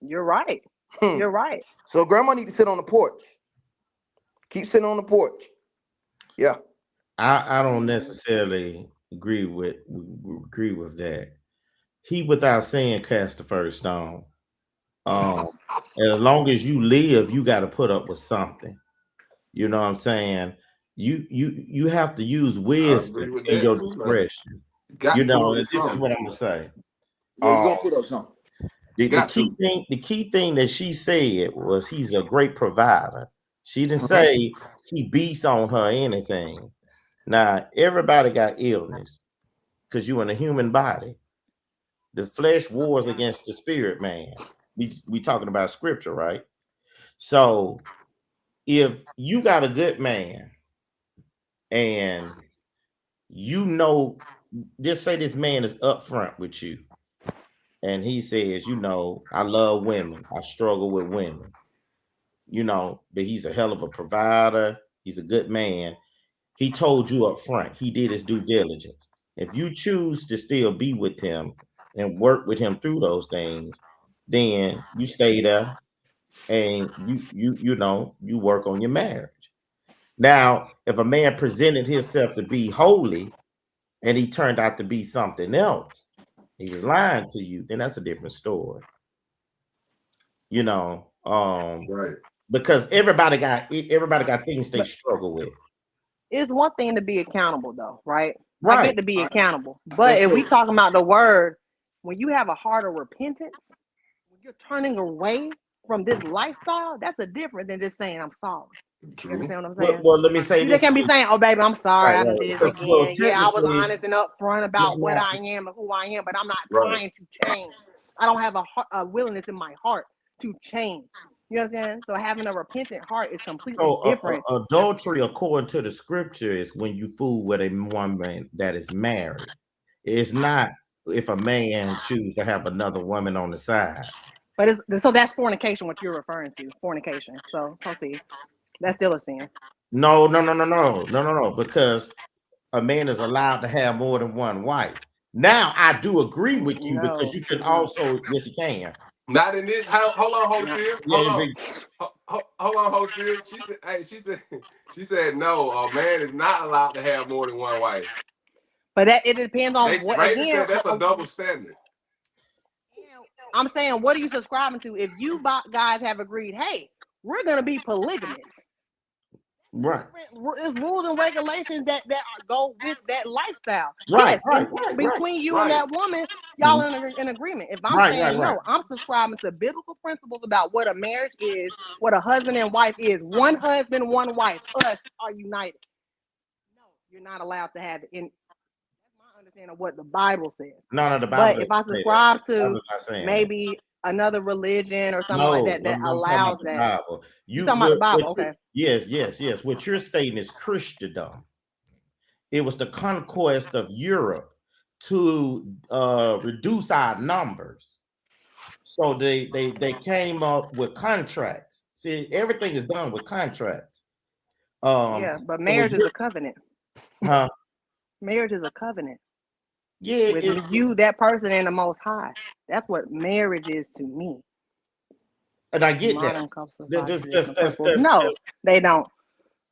C: You're right.
F: Hmm.
C: You're right.
F: So grandma need to sit on the porch. Keep sitting on the porch. Yeah.
D: I don't necessarily agree with that. He without saying cast the first stone. As long as you live, you got to put up with something. You know what I'm saying? You have to use
B: I
D: wisdom
B: agree with
D: in
B: that
D: your
B: too, man.
D: discretion.
B: Got
D: You
B: to put
D: know,
B: up
D: and
B: with
D: this is
B: something.
D: what I'm gonna say.
F: Yeah, you're
D: Um,
F: gonna put up something.
D: the
B: Got
D: key
B: to.
D: thing, the key thing that she said was he's a great provider. She didn't
F: Mhm.
D: say he beats on her or anything. Now everybody got illness because you in a human body. The flesh wars against the spirit, man. We talking about scripture, right? So if you got a good man and you know, just say this man is upfront with you, and he says, you know, I love women, I struggle with women, you know, but he's a hell of a provider, he's a good man. He told you up front, he did his due diligence. If you choose to still be with him and work with him through those things, then you stay there and you know, you work on your marriage. Now, if a man presented himself to be holy and he turned out to be something else, he was lying to you, then that's a different story. You know,
B: Right.
D: because everybody got things they
C: But
D: struggle with.
C: it's one thing to be accountable, though, right? I
D: Right.
C: get to be accountable. But
F: That's
C: if we
F: true.
C: talking about the word, when you have a heart of repentance, when you're turning away from this lifestyle, that's a different than just saying I'm sorry. You
B: True.
C: understand what I'm
D: Well,
C: saying?
D: well, let me say
C: You just
D: this
C: can't be
D: too.
C: saying, "Oh, baby, I'm sorry,
D: Right,
C: I
D: right.
C: done did it
D: Well,
C: again. Yeah, I was
D: technically,
C: honest and upfront about what
D: now,
C: I am and who I am, but I'm not
B: Right.
C: trying to change. I don't have a willingness in my heart to change." You understand? So having a repentant heart is completely
D: so
C: different.
D: adultery, according to the scripture, is when you fool with a woman that is married. It's not if a man choose to have another woman on the side.
C: But so that's fornication, what you're referring to, fornication. So proceed. That's still a sin.
D: No, no, no, no, no, no, no, no, because a man is allowed to have more than one wife. Now, I do agree with you because
C: No,
D: you can
C: he's not.
D: also, yes, you can.
B: Not in this. Hold on,
D: Not,
B: Holyfield. Hold
D: yeah,
B: on. Hold on, Holyfield. She said. Hey, she said no. A man is not allowed to have more than one wife.
C: But that it depends on what.
B: Raven
C: Again,
B: said that's a double standard.
C: I'm saying, what are you subscribing to? If you guys have agreed, hey, we're gonna be polygamous.
D: right,
C: There's rules and regulations that go with that lifestyle.
D: right,
C: Yes,
D: right, right, right,
C: between you and
B: Right.
C: that woman, y'all
D: mhm,
C: in agreement. If I'm
D: right, right,
C: saying
D: right.
C: no, I'm subscribing to biblical principles about what a marriage is, what a husband and wife is. One husband, one wife. Us are united. No, you're not allowed to have it. And that's my understanding of what the Bible says.
D: No, no, the Bible
C: But if
D: doesn't
C: I
D: say that.
C: subscribe
D: The
C: to
D: Bible's not saying that.
C: maybe another religion or something like
D: No,
C: that that
D: I'm talking
C: allows
D: about the
C: that,
D: Bible.
C: you talking about the Bible? Okay.
D: Yes, yes, yes. What you're stating is Christendom. It was the conquest of Europe to reduce our numbers. So they came up with contracts. See, everything is done with contracts.
C: Yeah, but
D: So when
C: marriage is
D: you're,
C: a covenant.
D: huh?
C: Marriage is a covenant
D: Yeah,
C: with you, that person, and the Most High. That's what marriage is to me.
D: and I get that.
C: Modern couples
D: That-
C: society traditional principles.
D: that's
C: No, they don't.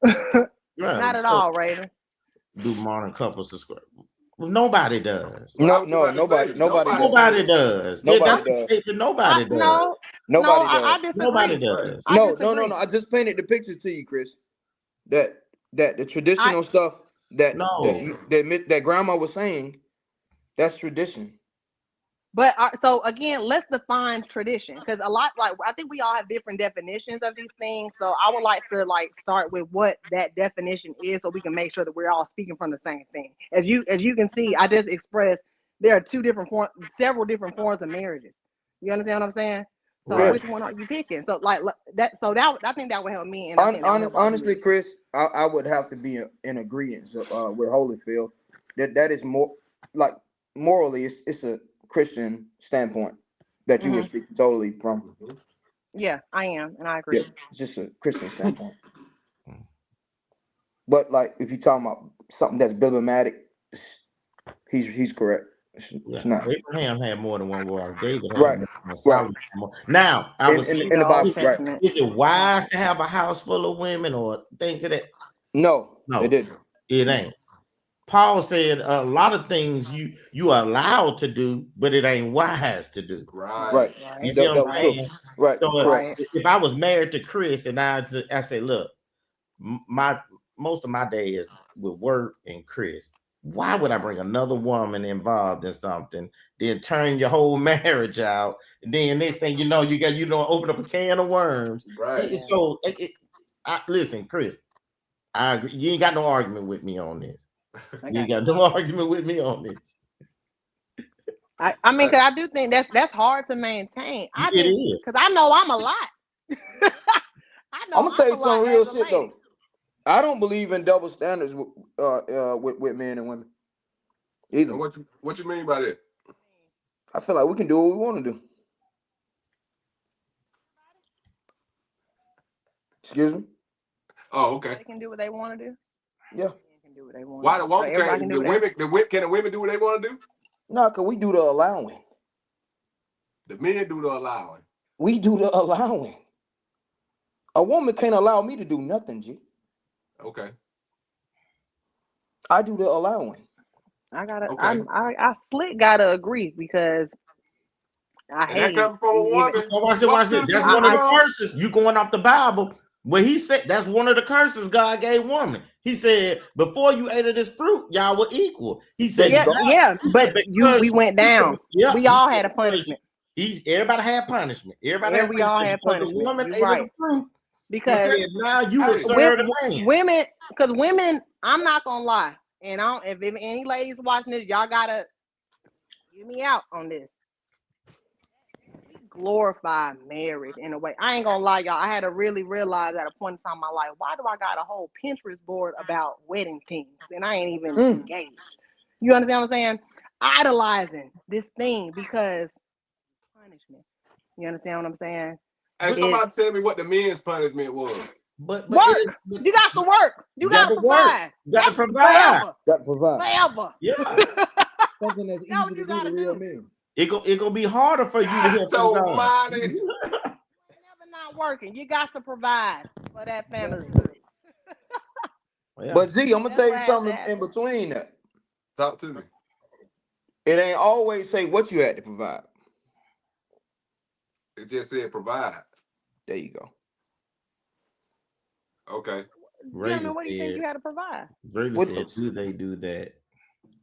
D: right.
C: Not at
D: So
C: all, Raven.
D: do modern couples subscribe? Well, nobody does.
B: Well, I
F: No,
B: was
F: no,
B: about to say
F: nobody
B: nobody
F: does.
D: Nobody
B: does.
D: does.
F: Nobody
D: That's the
F: does.
D: statement. Nobody does.
C: No,
F: Nobody
C: I
F: does.
D: Nobody
C: disagree.
B: Right.
D: does.
C: I
F: No,
C: disagree.
F: I just painted the picture to you, Chris. That the
C: I
F: traditional stuff that
D: No.
F: that grandma was saying, that's tradition.
C: But so again, let's define tradition, because a lot, like, I think we all have different definitions of these things. So I would like to start with what that definition is, so we can make sure that we're all speaking from the same thing. As you can see, I just expressed there are several different forms of marriages. You understand what I'm saying? So
B: Right.
C: which one are you picking? So that. So that I think that would help me. And I think that would help
F: Honestly,
C: you.
F: Chris, I would have to be in agreement with Holyfield. That is more like morally, it's a Christian standpoint that you were speaking totally from.
C: Yeah, I am, and I agree.
F: Yeah, it's just a Christian standpoint. But like, if you're talking about something that's problematic, he's correct. It's not.
D: Abraham had more than one wife. David had
F: Right,
D: more.
F: right.
D: Solomon had more. Now, I was
F: In the Bible, right?
D: is it wise to have a house full of women or things of that?
F: No,
D: No,
F: it didn't.
D: It ain't. Paul said a lot of things you are allowed to do, but it ain't wise to do.
F: Right.
D: You see what I'm saying?
F: Right.
D: So
F: Correct.
D: if I was married to Chris and I say, look, most of my day is with work and Chris. Why would I bring another woman involved in something, then turn your whole marriage out, and then next thing you know, you don't open up a can of worms.
B: Right.
D: So listen, Chris, I agree. You ain't got no argument with me on this. You ain't got no argument with me on this.
C: I mean, because I do think that's hard to maintain.
D: It is,
C: because I know I'm a lot.
F: I'm gonna tell you some real shit though. I don't believe in double standards with men and women either.
B: What you mean by that?
F: I feel like we can do what we want to do. Excuse me?
B: Oh, okay.
C: They can do what they want to do.
F: Yeah.
C: They can do what they want.
B: Why the woman can't? The women can the women do what they want to do?
F: No, because we do the allowing.
B: The men do the allowing.
F: We do the allowing. A woman can't allow me to do nothing, G.
B: Okay.
F: I do the allowing.
C: I gotta.
B: Okay.
C: I slick gotta agree, because I
B: And
C: hate
B: that comes from a woman.
D: Watch this. That's one of the curses. You going off the Bible? Where he said that's one of the curses God gave woman. He said, before you ate of this fruit, y'all were equal. He said,
C: but we went down.
D: Yeah,
C: we all had a punishment.
D: Everybody had punishment.
C: We all had punishment.
D: The woman ate
C: right.
D: of the fruit.
C: Because
D: now you will serve the man.
C: Women, because women, I'm not gonna lie, and if any ladies watching this, y'all gotta get me out on this. We glorify marriage in a way. I ain't gonna lie, y'all. I had to really realize at a point in time in my life, why do I got a whole Pinterest board about wedding things and I ain't even engaged? You understand what I'm saying? Idolizing this thing because punishment. You understand what I'm saying?
B: Hey, somebody tell me what the men's punishment was.
C: But work. You got to work. You got to provide.
D: You got to provide.
F: Got to provide.
C: Forever.
D: Yeah.
F: Something that's easy to do to real men.
D: It gonna be harder for you to hit
B: so
D: some
B: money.
C: Never not working. You got to provide for that family.
F: But Z, I'm gonna tell you something in between that.
B: Talk to me.
F: It ain't always say what you had to provide.
B: It just said provide.
F: There you go.
B: Okay.
C: What do you think you had to provide?
D: Brady said, do they do that?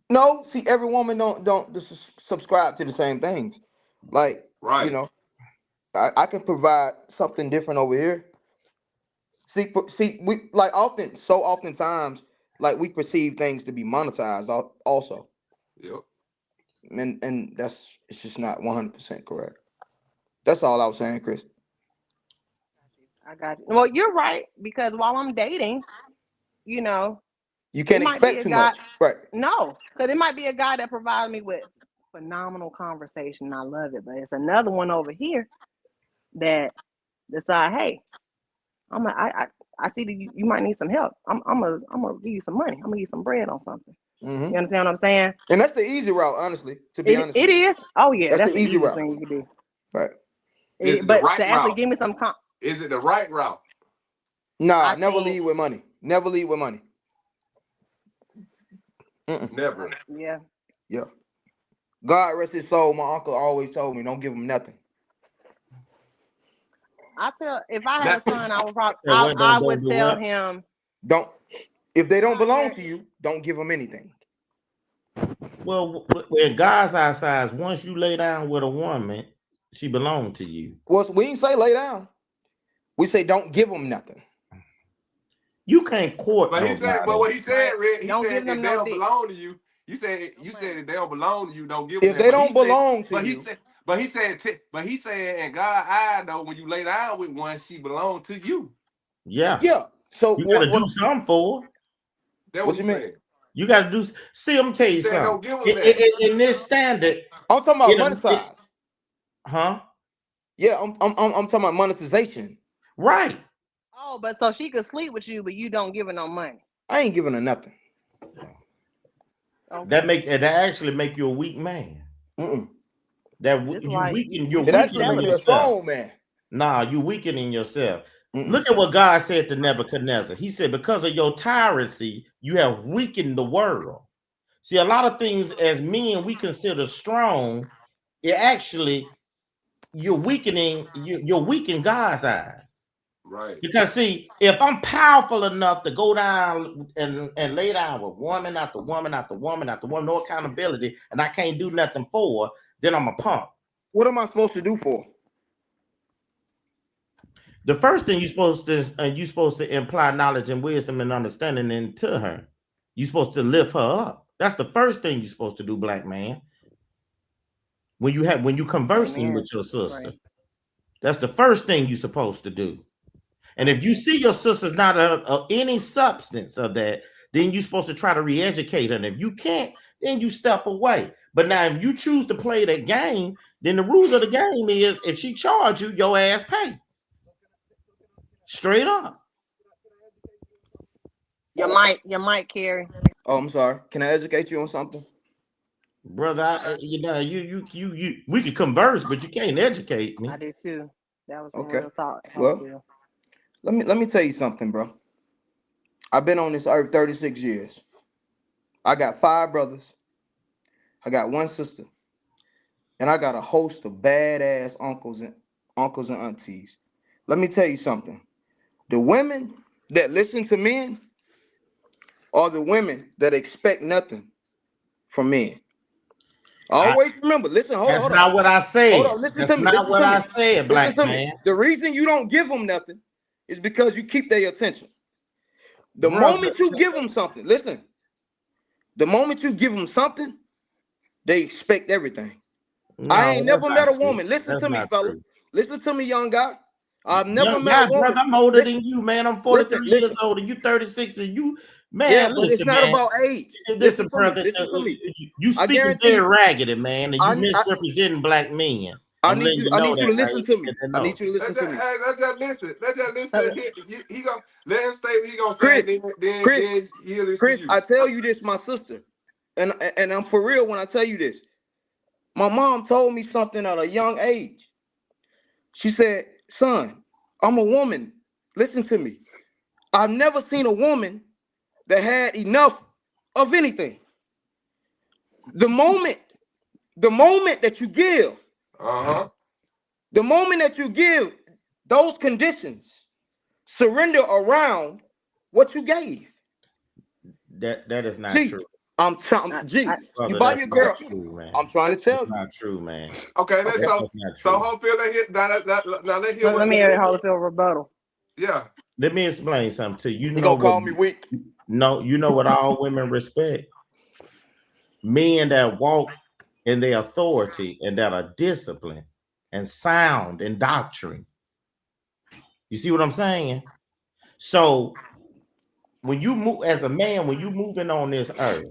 F: No, see, every woman don't subscribe to the same things. Like,
B: right.
F: I can provide something different over here. See, we like oftentimes, like we perceive things to be monetized also.
B: Yep.
F: And it's just not 100% correct. That's all I was saying, Chris.
C: I got you. Well, you're right, because while I'm dating, you
F: can't expect too much, right?
C: No, because it might be a guy that provides me with phenomenal conversation. I love it, but it's another one over here that decide, hey, I see that you might need some help. I'm gonna give you some money. I'm gonna give you some bread on something.
F: Mm-hmm.
C: You understand what I'm saying?
F: And that's the easy route, honestly. To be honest,
C: it is. Oh yeah, that's the
F: easy route.
C: thing you can do.
F: Right.
B: But
C: to actually give me some.
B: Is it the right route?
F: Nah, never lead with money. Never lead with money.
B: Never.
C: Yeah.
F: Yeah. God rest his soul. My uncle always told me, don't give him nothing.
C: I tell, if I had a son, I would probably, I would tell him,
F: don't. If they don't belong to you, don't give them anything.
D: Well, in God's eyes, once you lay down with a woman, she belonged to you.
F: Well, we ain't say lay down. We say don't give them nothing.
D: You can't court
B: But he
D: nobody.
B: said, but what he said,
C: Right.
B: Red, he
C: Don't
B: said
C: give them
B: if they
C: no
B: don't
C: dick.
B: belong to you, you said if they don't belong to you, don't give them
F: If
B: that.
F: they
B: But
F: don't
B: he said,
F: belong to
B: but he
F: you,
B: said, but he said, in God's eye though, when you lay down with one, she belonged to you.
D: Yeah.
F: yeah. So
D: You gotta
F: what?
D: do something for her.
B: That's
F: What
B: what
F: you
B: he
F: mean?
B: said.
D: You gotta do. See, I'm gonna tell
B: He
D: you
B: said,
D: something.
B: don't give them that.
D: In this standard,
F: I'm talking about monetize.
D: huh?
F: Yeah, I'm talking about monetization.
D: Right.
C: Oh, but so she could sleep with you, but you don't give her no money.
F: I ain't giving her nothing.
C: Okay.
D: That actually make you a weak man.
F: Mm-mm.
C: It's
D: You
C: like
D: weaken.
C: you
D: You're
F: It actually
D: weakening
F: makes you a
D: yourself.
F: strong man.
D: Nah, you weakening yourself.
F: Mm-mm.
D: Look at what God said to Nebuchadnezzar. He said, because of your tyranny, you have weakened the world. See, a lot of things as men we consider strong, it actually you're weakening God's eyes.
B: Right.
D: Because see, if I'm powerful enough to go down and lay down with woman after woman after woman after woman, no accountability, and I can't do nothing for her, then I'm a punk.
F: What am I supposed to do for?
D: The first thing you're supposed to imply knowledge and wisdom and understanding into her. You're supposed to lift her up. That's the first thing you're supposed to do, black man. When you conversing
C: Amen.
D: with your sister,
C: Right.
D: that's the first thing you're supposed to do. And if you see your sister's not any substance of that, then you're supposed to try to re-educate her. And if you can't, then you step away. But now, if you choose to play that game, then the rules of the game is if she charge you, your ass pay. Straight up.
C: Your mic, Carrie.
F: Oh, I'm sorry. Can I educate you on something?
D: Brother, we could converse, but you can't educate me.
C: I did too. That was some
F: Okay.
C: real talk.
F: Well, let me tell you something, bro. I've been on this earth 36 years. I got 5 brothers. I got 1 sister. And I got a host of badass uncles and aunties. Let me tell you something. The women that listen to men are the women that expect nothing from men. Always remember, listen, hold on.
D: That's not what I said.
F: Hold on, listen
D: That's
F: to me.
D: not what I said, black man.
F: The reason you don't give them nothing is because you keep their attention. The
D: Brother.
F: moment you give them something, listen. The moment you give them something, they expect everything.
D: No,
F: I ain't never met a
D: true.
F: woman. Listen
D: That's
F: to me,
D: not
F: fella.
D: true.
F: Listen to me, young guy. I've never
D: Young
F: met
D: guy,
F: a woman.
D: brother, I'm older than you, man. I'm 43 years
F: listen.
D: old, and you 36, and you, man.
F: Yeah, but
D: listen,
F: it's not
D: man.
F: about age.
D: Listen,
F: Listen to
D: brother.
F: me. Listen to me.
D: You
F: I
D: speaking
F: guarantee
D: very
F: you.
D: raggedy, man, and you
F: I
D: misrepresenting black men.
F: I
D: I'm
F: need
D: letting
F: you.
D: you
F: I
D: know
F: need you
D: that
F: to listen to me. I need you to listen to me.
B: Let's just listen. Let's just listen. He gonna let him say what he gonna say. Then he'll listen
F: Chris,
B: to you.
F: I tell you this, my sister, and I'm for real when I tell you this. My mom told me something at a young age. She said, "Son, I'm a woman. Listen to me. I've never seen a woman that had enough of anything. The moment that you give, the moment that you give those conditions, surrender around what you gave."
D: That is not
F: G,
D: true.
F: I'm trying. G,
D: Brother,
F: you buy
D: that's
F: your
D: not
F: girl.
D: true, man.
F: I'm trying to tell
D: That's
F: you.
D: not true, man.
B: Okay,
F: Okay.
B: so
D: That's not true.
B: Hopefield, let's hear
C: Let me hear Holyfield rebuttal.
B: Yeah.
D: Let me explain something to you.
F: You gonna call me weak?
D: No, you know what all women respect? Men that walk in their authority and that are disciplined and sound in doctrine. You see what I'm saying? So when you move as a man, when you moving on this earth,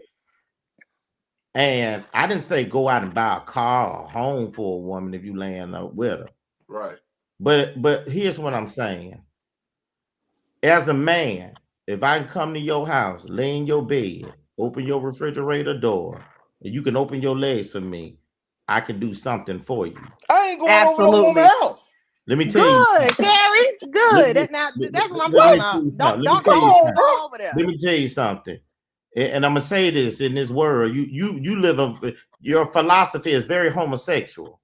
D: and I didn't say go out and buy a car or home for a woman if you laying up with her.
B: Right.
D: But here's what I'm saying. As a man, if I can come to your house, lay in your bed, open your refrigerator door, and you can open your legs for me, I can do something for you.
F: I ain't going over no
C: Absolutely.
F: woman else.
D: Let me tell you.
C: Good, Carrie. Good. That's what I'm talking about. Don't go over there.
D: Let me tell you something. And I'm gonna say this in this world. You live your philosophy is very homosexual.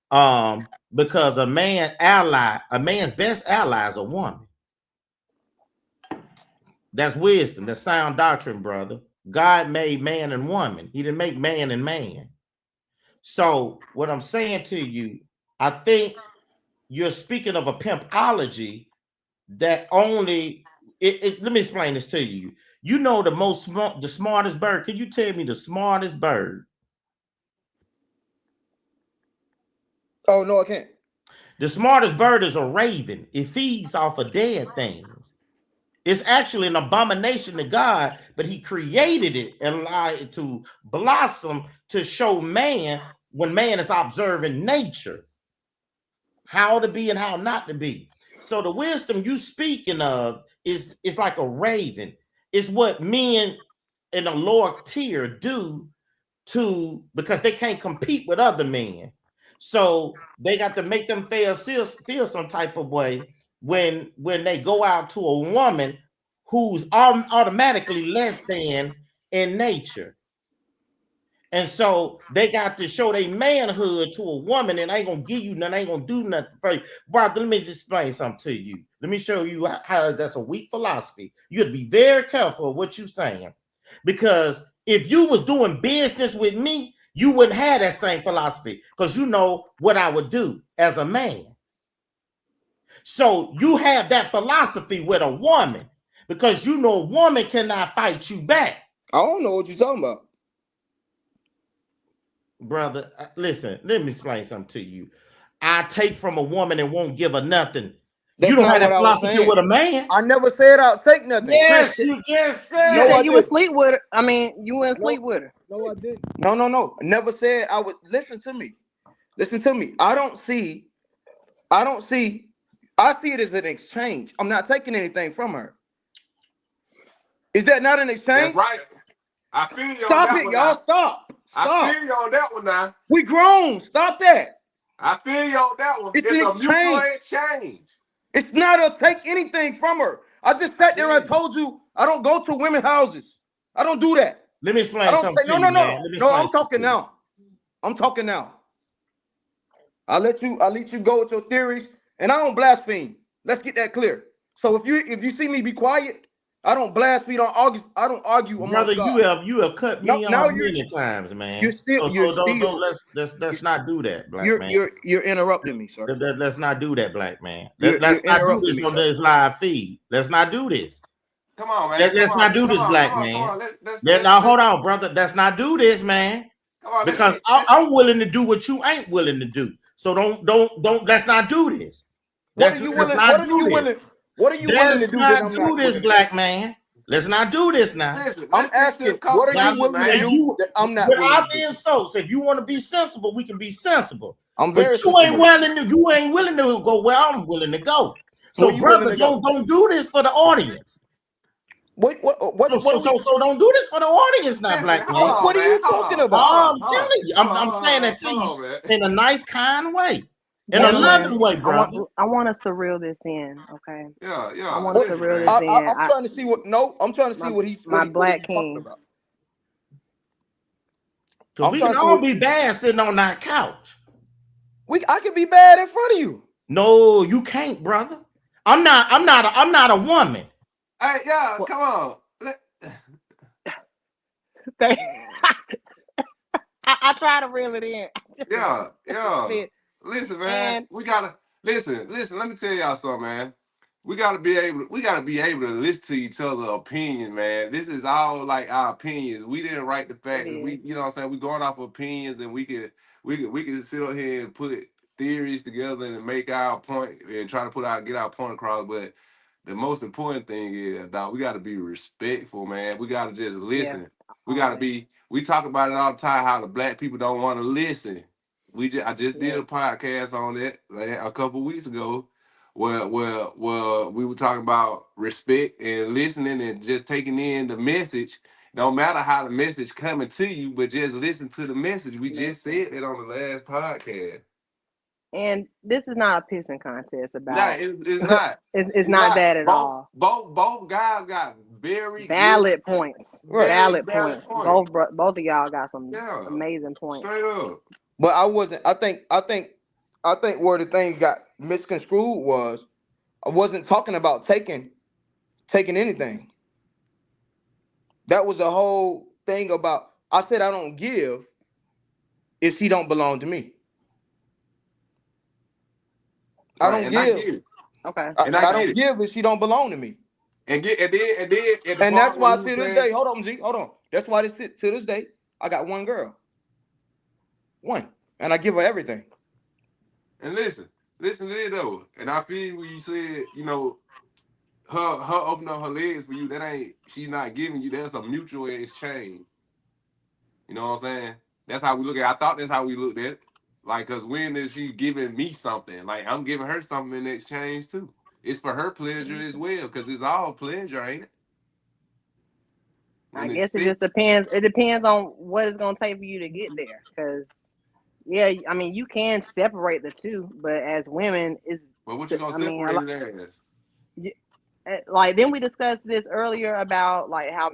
D: Because a man's best ally is a woman. That's wisdom. That's sound doctrine, brother. God made man and woman. He didn't make man and man. So what I'm saying to you, I think you're speaking of a pimpology that only let me explain this to you. You know the smartest bird. Can you tell me the smartest bird?
F: Oh no, I can't.
D: The smartest bird is a raven. It feeds off of dead things. It's actually an abomination to God, but he created it and allowed it to blossom to show man when man is observing nature, how to be and how not to be. So the wisdom you speaking of is like a raven. It's what men in a lower tier do because they can't compete with other men. So they got to make them feel some type of way when they go out to a woman who's automatically less than in nature. And so they got to show their manhood to a woman, and ain't gonna give you nothing, ain't gonna do nothing for you. Brother, let me just explain something to you. Let me show you how that's a weak philosophy. You have to be very careful of what you're saying. Because if you was doing business with me, you wouldn't have that same philosophy because you know what I would do as a man. So you have that philosophy with a woman because you know a woman cannot fight you back.
F: I don't know what you're talking about.
D: Brother, listen, let me explain something to you. I take from a woman and won't give her nothing.
F: That's
D: you don't
F: not
D: have
F: what
D: that
F: I was
D: philosophy
F: saying.
D: with a man.
F: I never said I'll take nothing.
D: Yes,
F: Chris,
D: you just said.
C: You
F: No, I
C: said you would
F: didn't.
C: sleep with her. I mean, you wouldn't sleep with her.
F: No, I didn't. No. I never said I would. Listen to me. I see it as an exchange. I'm not taking anything from her. Is that not an
B: That's
F: exchange?
B: right. I feel you on
F: Stop
B: that
F: it,
B: one
F: y'all.
B: now.
F: Stop.
B: I feel you on that one now.
F: We grown. Stop that.
B: I feel you on that one.
F: It's
B: It's
F: an
B: a mutual
F: exchange.
B: exchange.
F: It's not a take anything from her. I just sat there and told you I don't go to women's houses. I don't do that.
D: Let me
F: I
D: explain
F: don't
D: something
F: say
D: to you, man. Let me
F: no.
D: explain
F: I'm talking
D: something to you.
F: now. I'm talking now. I'll let you go with your theories, and I don't blaspheme. Let's get that clear. So if you see me be quiet, I don't blaspheme. I don't argue
D: Brother,
F: amongst God.
D: you have cut
F: No,
D: me
F: now
D: off many times, man. So don't let's not do that, black man.
F: you're interrupting me, sir.
D: Let's not do that, black man.
F: You're
D: Let's not do
F: interrupting
D: this
F: me,
D: on
F: sir.
D: this live feed. Let's not do this.
B: Come on, man.
D: Let's not do this, black man. Now hold on, brother. Let's not do this, man.
B: Come on,
D: Because I'm willing to do what you ain't willing to do. So don't. Let's not do this.
F: What are you willing to do that I'm not willing to do?
D: Black man. Let's not do this now.
B: Listen,
F: I'm asking, what are you willing to do that I'm not willing to do?
D: Being so if you want to be sensible, we can be sensible.
F: I'm
D: but
F: very
D: you ain't
F: sensible.
D: you ain't willing to go where I'm willing to go. So,
F: Where you
D: brother,
F: willing to go?
D: don't do this for the audience.
F: What
D: So don't do this for the audience now,
B: Listen,
D: black man.
F: What are you talking about?
D: I'm telling you, I'm saying that to you in a nice, kind way, in a
C: Gentlemen,
D: loving way, brother.
C: I want us to reel this in, okay?
B: Yeah.
C: I want us to reel this in.
F: I'm trying to see what. No, I'm trying to see what he's
C: Black
F: talking
C: king.
F: about.
D: So we can all be bad sitting on that couch.
F: I can be bad in front of you.
D: No, you can't, brother. I'm not a woman.
B: Hey, yeah, come on.
C: I try to reel it in.
B: Yeah. Listen, man, we gotta listen. Let me tell y'all something, man. We gotta be able to listen to each other's opinion, man. This is all like our opinions. We didn't write the facts. We, you know what I'm saying? We're going off opinions, and we can sit up here and put theories together and make our point and try to get our point across. But the most important thing is, dog, we got to be respectful, man. We got to just listen. Yeah, we got to be. We talk about it all the time how the black people don't want to listen. I just did a podcast on that a couple weeks ago, where we were talking about respect and listening and just taking in the message. No matter how the message coming to you, but just listen to the message. We just said that on the last podcast.
C: And this is not a pissing contest about.
B: No, it's not.
C: It's not that at all.
B: Both guys got very
C: valid points. Valid points.
B: Point.
C: Both of y'all got some amazing points.
B: Straight up.
F: But I wasn't. I think where the thing got misconstrued was I wasn't talking about taking anything. That was the whole thing about. I said I don't give if she don't belong to me. I
B: Right,
F: don't
B: and I
F: give.
B: get it,
C: Okay.
B: and I
F: I
B: get
F: don't
B: it,
F: give if she don't belong to me.
B: and then at the
F: And that's
B: part where
F: why
B: you
F: to
B: were
F: this
B: saying,
F: day, hold on, G, hold on. That's why to this day, I got one girl, one, and I give her everything.
B: and listen to it though, and I feel when you said, her opening up her legs for you, that ain't she's not giving you. That's a mutual exchange. You know what I'm saying? That's how we look at it. I thought that's how we looked at it. Like, cause when is she giving me something? Like I'm giving her something in exchange too. It's for her pleasure as well, cause it's all pleasure, ain't it?
C: I
B: When it's
C: guess it just
B: sex.
C: depends. It depends on what it's gonna take for you to get there. Because yeah, I mean, you can separate the two, but as women, it's.
B: But what you gonna
C: I mean,
B: separate it as?
C: like then we discussed this earlier about like how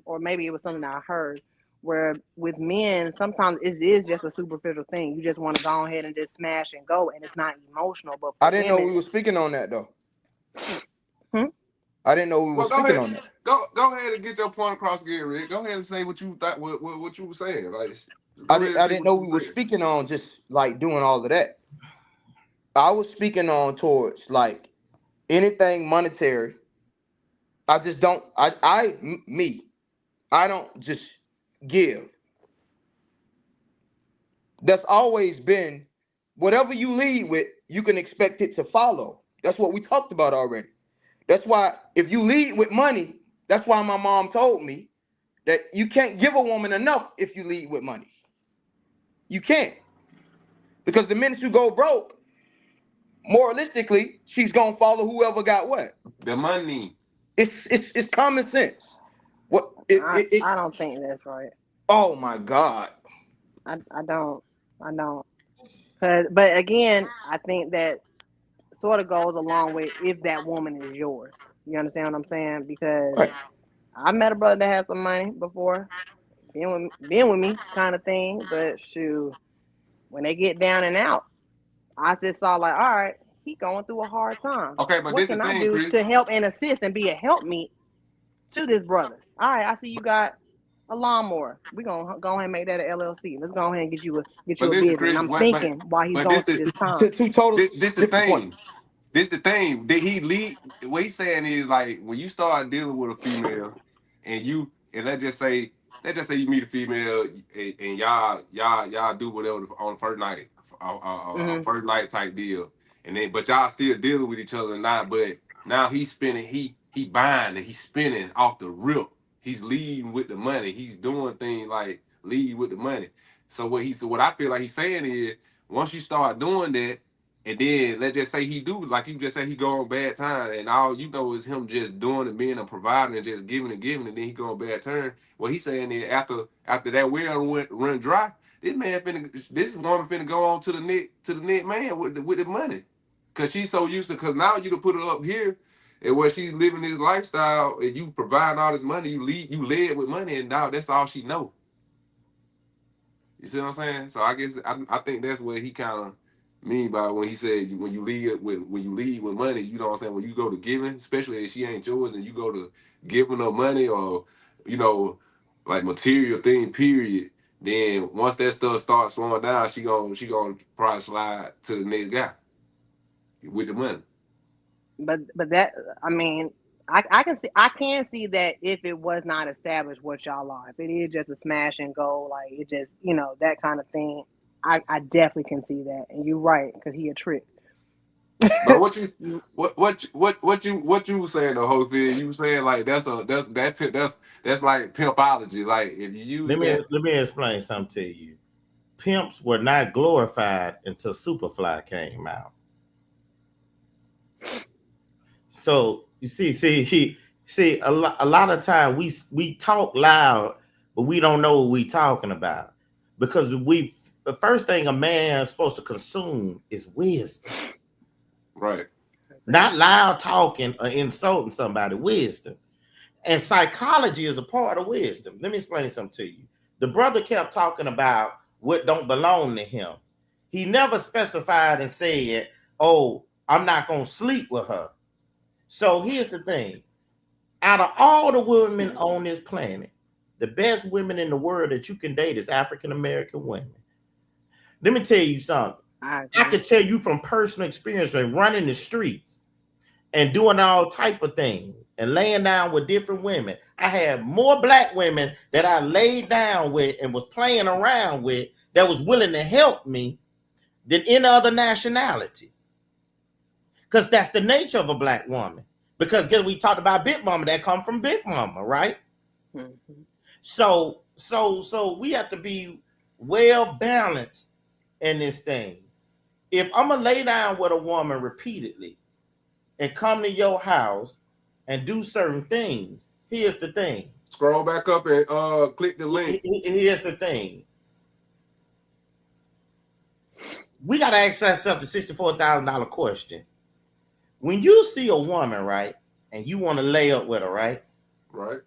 C: or maybe it was something I heard where with men sometimes it is just a superficial thing. You just want to go ahead and just smash and go, and it's not emotional. But
F: I
C: for
F: didn't know
C: women,
F: we were speaking on that though.
C: hmm?
F: I didn't know we were
B: Well, go
F: speaking
B: ahead.
F: on that.
B: Go ahead and get your point across again, Rick. Go ahead and say what you thought, what you were saying. Like, go ahead and
F: I
B: say
F: didn't
B: what
F: know
B: you were
F: we were
B: saying.
F: speaking on just like doing all of that. I was speaking on towards like anything monetary. I just don't. Me. I don't just give. That's always been whatever you lead with, you can expect it to follow. That's what we talked about already. That's why if you lead with money, that's why my mom told me that you can't give a woman enough if you lead with money. You can't. Because the minute you go broke, moralistically, she's gonna follow whoever got what.
B: The money.
F: It's common sense. What it
C: I don't think that's right.
F: oh my God.
C: I don't. I don't. But again, I think that sort of goes along with if that woman is yours. You understand what I'm saying? Because
F: Right.
C: I met a brother that had some money before, being with me kind of thing. But shoot, when they get down and out, I just saw like, all right, he going through a hard time.
B: Okay, but
C: What
B: this the
C: can I
B: thing,
C: do
B: Chris.
C: to help and assist and be a helpmeet to this brother? All right, I see you got a lawnmower. We gonna go ahead and make that an LLC. Let's go ahead and get you
B: But
C: a
B: listen,
C: business. And
B: Chris.
C: I'm
B: What?
C: thinking while he's
B: But
C: going
B: this
C: through
B: the
C: this time.
F: Two total
B: this the
F: different points.
B: thing. This the thing. Did he lead? What he's saying is like when you start dealing with a female, and let's just say you meet a female and y'all do whatever on the first night, a
C: Hmm.
B: first night type deal, and then but y'all still dealing with each other now. But now he's spending, he buying and he's spending off the rip. He's leading with the money. He's doing things like lead with the money. So what I feel like he's saying is once you start doing that, and then let's just say he do, like you just said, he go on bad time, and all you know is him just doing and being a provider and just giving, and then he go on bad turn. What he's saying is after that well run dry, this woman finna go on to the next man with the money, cause she's so used to, cause now you to put her up here, and where she's living this lifestyle, and you providing all this money, you led with money, and now that's all she know. You see what I'm saying? So I guess I think that's what he kind of mean by when he said when you lead with money. You know what I'm saying? When you go to giving, especially if she ain't yours, and you go to giving her money or you know like material thing. Period. Then once that stuff starts slowing down, she gonna probably slide to the next guy with the money.
C: But that I mean, I can see that if it was not established what y'all are, if it is just a smash and go, like it just that kind of thing. I definitely can see that, and you're right because he a trick.
B: But what you
C: You
B: what you was saying though, Hofield? You were saying like that's like pimpology. Like if you use that.
D: Let me explain something to you. Pimps were not glorified until Superfly came out. So you see a lot of time we talk loud, but we don't know what we talking about because the first thing a man is supposed to consume is wisdom,
B: Right.
D: not loud talking or insulting somebody. Wisdom and psychology is a part of wisdom. Let me explain something to you. The brother kept talking about what don't belong to him. He never specified and said, "Oh, I'm not gonna sleep with her." So here's the thing. Out of all the women on this planet, the best women in the world that you can date is African American women. Let me tell you something.
C: I
D: I
C: agree.
D: can tell you from personal experience and running the streets and doing all type of things and laying down with different women. I had more black women that I laid down with and was playing around with that was willing to help me than any other nationality. Because that's the nature of a black woman. Because again, we talked about Big Mama, that come from Big Mama, right?
C: Mm-hmm.
D: So we have to be well balanced in this thing. If I'm gonna lay down with a woman repeatedly and come to your house and do certain things, here's the thing.
B: Scroll back up and click the link.
D: Here's the thing. We gotta ask ourselves the $64,000 question. When you see a woman, right, and you want to lay up with her, right?
B: Right.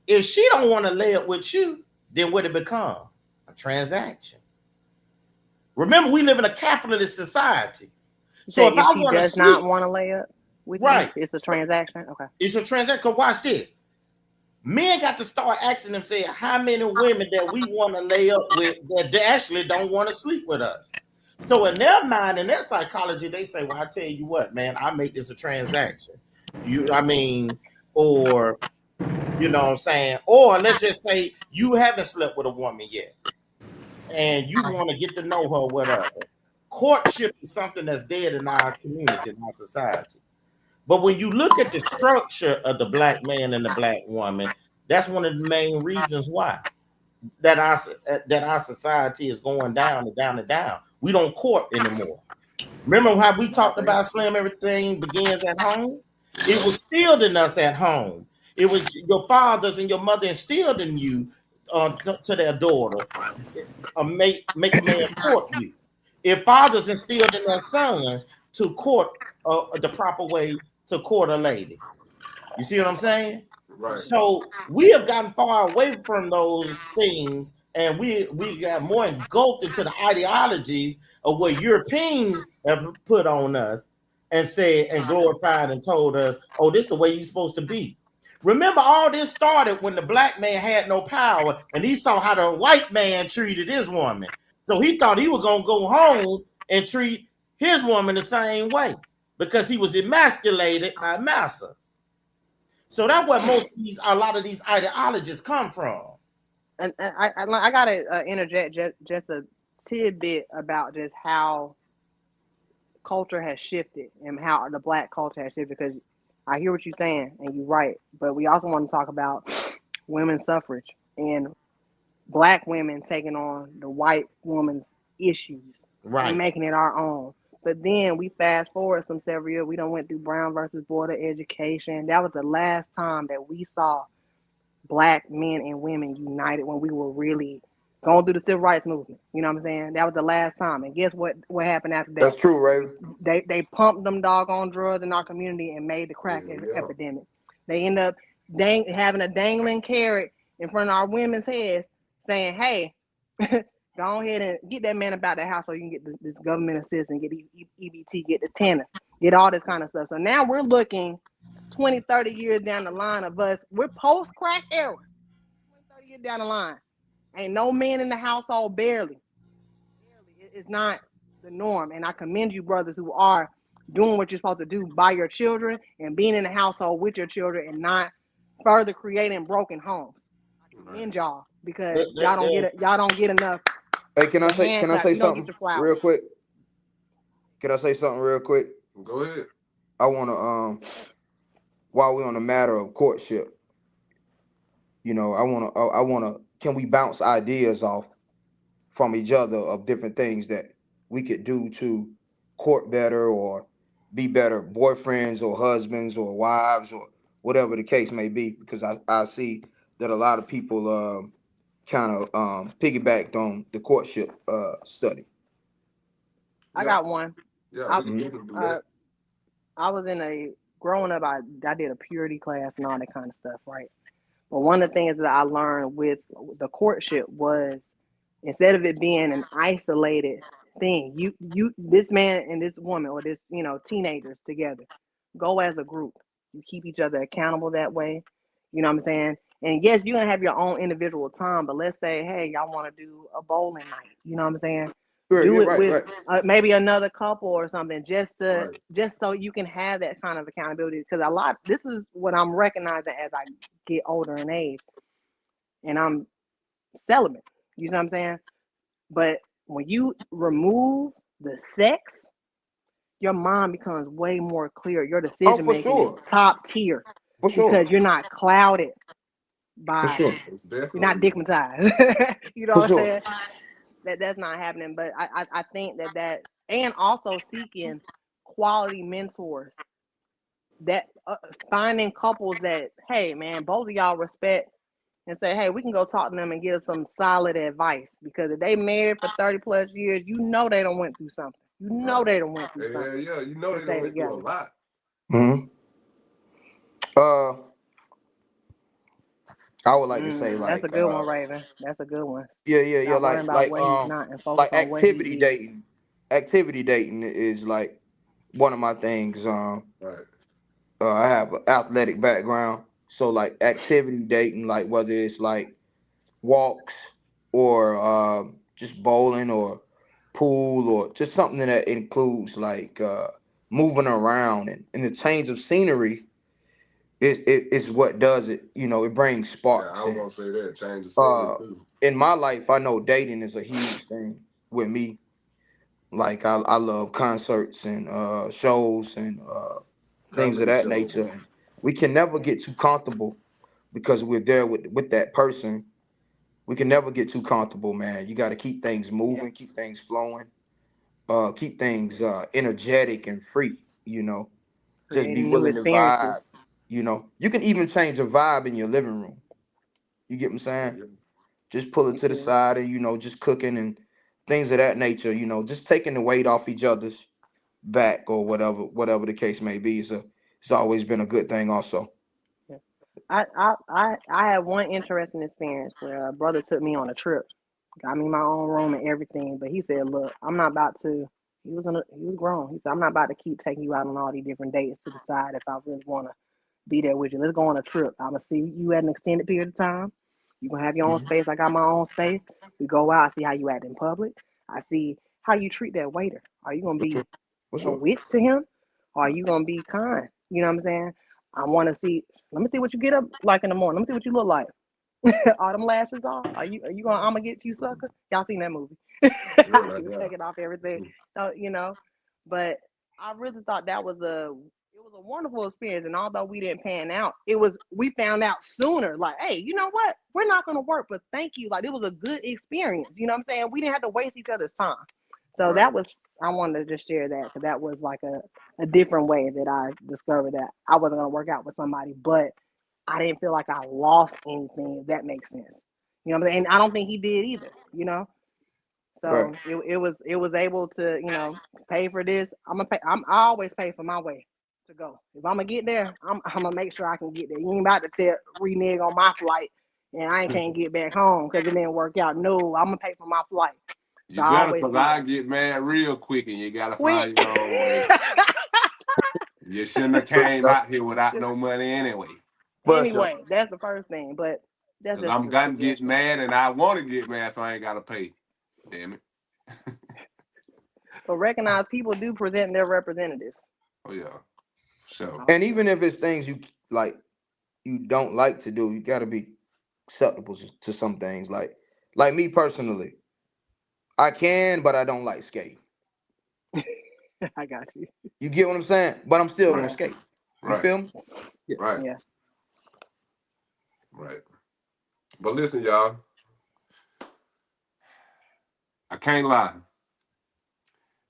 D: If she don't want to lay up with you, then what it become? A transaction. Remember, we live in a capitalist society. So if
C: If
D: I
C: she
D: want to
C: does not
D: sleep,
C: want to lay up with
D: right,
C: you, it's a transaction. Okay.
D: it's a transaction. Cause watch this. Men got to start asking themselves how many women that we want to lay up with that they actually don't want to sleep with us. So in their mind, in their psychology, they say, "Well, I tell you what, man, I make this a transaction." I mean, or you know what I'm saying, or let's just say you haven't slept with a woman yet, and you want to get to know her, whatever. Courtship is something that's dead in our community, in our society. But when you look at the structure of the black man and the black woman, that's one of the main reasons why that our society is going down and down and down. We don't court anymore. Remember how we
C: I
D: talked
C: agree.
D: about Slim? Everything begins at home. It was instilled in us at home. It was your fathers and your mother instilled in you to their daughter. Make a man court you. If fathers instilled in their sons to court the proper way to court a lady. You see what I'm saying?
B: Right.
D: So we have gotten far away from those things, and we got more engulfed into the ideologies of what Europeans have put on us and said and glorified and told us, "Oh, this is the way you're supposed to be." Remember, all this started when the black man had no power, and he saw how the white man treated his woman. So he thought he was gonna go home and treat his woman the same way because he was emasculated by massa. So that's what a lot of these ideologies come from.
C: And I gotta interject just a tidbit about just how culture has shifted and how the black culture has shifted. Because I hear what you're saying and you're right, but we also want to talk about women's suffrage and black women taking on the white woman's issues and
D: Right.
C: making it our own. But then we fast forward some several years. We done went through Brown versus Board of Education. That was the last time that we saw black men and women united when we were really going through the civil rights movement. You know what I'm saying? That was the last time. And guess what happened after that?
F: That's true, Raven.
C: They pumped them doggone drugs in our community and made the crack epidemic. They end up having a dangling carrot in front of our women's heads saying, hey, go ahead and get that man about that house so you can get this government assistance, get EBT, get the tenant, get all this kind of stuff. So now we're looking 20, 30 years down the line of us. We're post-crack era. 20, 30 years down the line. Ain't no man in the household, barely. It's not the norm. And I commend you, brothers, who are doing what you're supposed to do by your children and being in the household with your children and not further creating broken homes. I commend y'all because y'all don't get enough.
F: Hey, can I say something real quick? Can I say something real quick?
B: Go ahead.
F: I want to while we're on the matter of courtship, you know, I want to can we bounce ideas off from each other of different things that we could do to court better or be better boyfriends or husbands or wives or whatever the case may be, because I see that a lot of people kind of piggybacked on the courtship study.
C: I got one.
B: Yeah, we can definitely do that.
C: I was growing up, I did a purity class and all that kind of stuff, right? But one of the things that I learned with the courtship was instead of it being an isolated thing, you this man and this woman or this, teenagers together, go as a group. You keep each other accountable that way. You know what I'm saying? And yes, you're gonna have your own individual time, but let's say, hey, y'all want to do a bowling night. You know what I'm saying?
F: Right, yeah,
C: Do it
F: right,
C: with
F: right.
C: maybe another couple or something,
B: Right.
C: just so you can have that kind of accountability. Because this is what I'm recognizing as I get older in age, and I'm celibate. You know what I'm saying? But when you remove the sex, your mind becomes way more clear. Your
F: Oh,
C: decision
F: for
C: making is
F: sure,
C: top tier
F: for sure,
C: because you're not clouded
F: for
C: by,
F: sure,
B: It's
C: you're not
B: definitely
C: digmatized. You know
F: for
C: what I'm
F: sure.
C: saying? That's not happening. But I think that and also seeking quality mentors, that finding couples that, hey man, both of y'all respect, and say, hey, we can go talk to them and give some solid advice, because if they married for 30 plus years, you know they don't went through something. You know
B: right.
C: they don't went through
B: Yeah,
C: something
B: yeah. You know
C: to
B: they done
C: stay
B: went through a
C: together.
B: lot.
F: Hmm. Uh, I would like to say
C: That's a
F: like,
C: good one, Raven. That's a good one.
F: yeah, yeah, yeah,
C: Stop worrying about what he's not and focus
F: like
C: on what he is.
F: activity dating is like one of my things.
B: Right.
F: I have an athletic background, so like activity dating, like whether it's like walks or just bowling or pool or just something that includes like moving around, and the change of scenery is what does it. You know, it brings
B: Yeah, I
F: sparks.
B: was
F: And
B: gonna say that. Change the scenery
F: uh,
B: too.
F: in my life, I know dating is a huge thing with me. Like I love concerts and shows and things of
B: Comedy
F: that
B: show.
F: nature. And we can never get too comfortable because we're there with that person. We can never get too comfortable, man. You got to keep things moving, keep things flowing, keep things energetic and free. You know, just be
C: Creating new
F: willing to
C: experiences.
F: vibe. You know, you can even change a vibe in your living room. You get what I'm saying?
B: Yeah.
F: Just pull it
C: You
F: to the
C: should.
F: side and just cooking and things of that nature. Just taking the weight off each other's back or whatever the case may be. It's always been a good thing. Also,
C: Yeah. I had one interesting experience where a brother took me on a trip, got me my own room and everything. But he said, "Look, I'm not about to." He was grown. He said, "I'm not about to keep taking you out on all these different dates to decide if I really want to be there with you. Let's go on a trip. I'm gonna see you at an extended period of time. You gonna have your own
F: hmm
C: space. I got my own space. We go out. I see how you act in public. I see how you treat that waiter. Are you gonna
F: for
C: be
F: sure, for
C: a
F: sure.
C: witch to him? Or are you gonna be kind? You know what I'm saying? I want to see. Let me see what you get up like in the morning. Let me see what you look like. All them lashes off. Are you gonna? I'm gonna get you, sucker. Y'all seen that movie?
B: Yeah,
C: You
B: yeah.
C: taking off everything. So, but I really thought that was a wonderful experience. And although we didn't pan out, we found out sooner. Like, hey, you know what? We're not gonna work, but thank you. Like, it was a good experience. You know what I'm saying? We didn't have to waste each other's time. So
B: Right.
C: I wanted to just share that, because that was like a different way that I discovered that I wasn't gonna work out with somebody, but I didn't feel like I lost anything, if that makes sense. You know what I'm saying? And I don't think he did either.
F: Right.
C: So it was able to, pay for this. I always pay for my way to go. If I'm gonna get there, I'm gonna make sure I can get there. You ain't about to renege on my flight and I ain't can't get back home because it didn't work out. No, I'm gonna pay for my flight. So
B: You
C: I
B: better,
C: always
B: cause
C: do
B: I
C: that.
B: get mad real quick, and you gotta
C: Quick.
B: find your own way. You shouldn't have came
F: That's-
B: out here without no money anyway.
F: But
C: Anyway, that's the first thing. But that's
B: Cause
C: just
B: I'm
C: a
B: gonna get
C: suggestion.
B: mad, and I want to get mad, so I ain't gotta pay. Damn it.
C: But recognize people do present their representatives.
B: Oh yeah, sure.
C: Oh,
F: and even if it's things like you don't like to do, you got to be acceptable to some things. Like me personally, I can, but I don't like skate.
C: I got you.
F: You get what I'm saying? But I'm still gonna
B: Right,
C: Yeah,
F: skate. You
B: right,
F: feel me? Yeah.
B: right,
C: yeah.
B: right. But listen, y'all, I can't lie.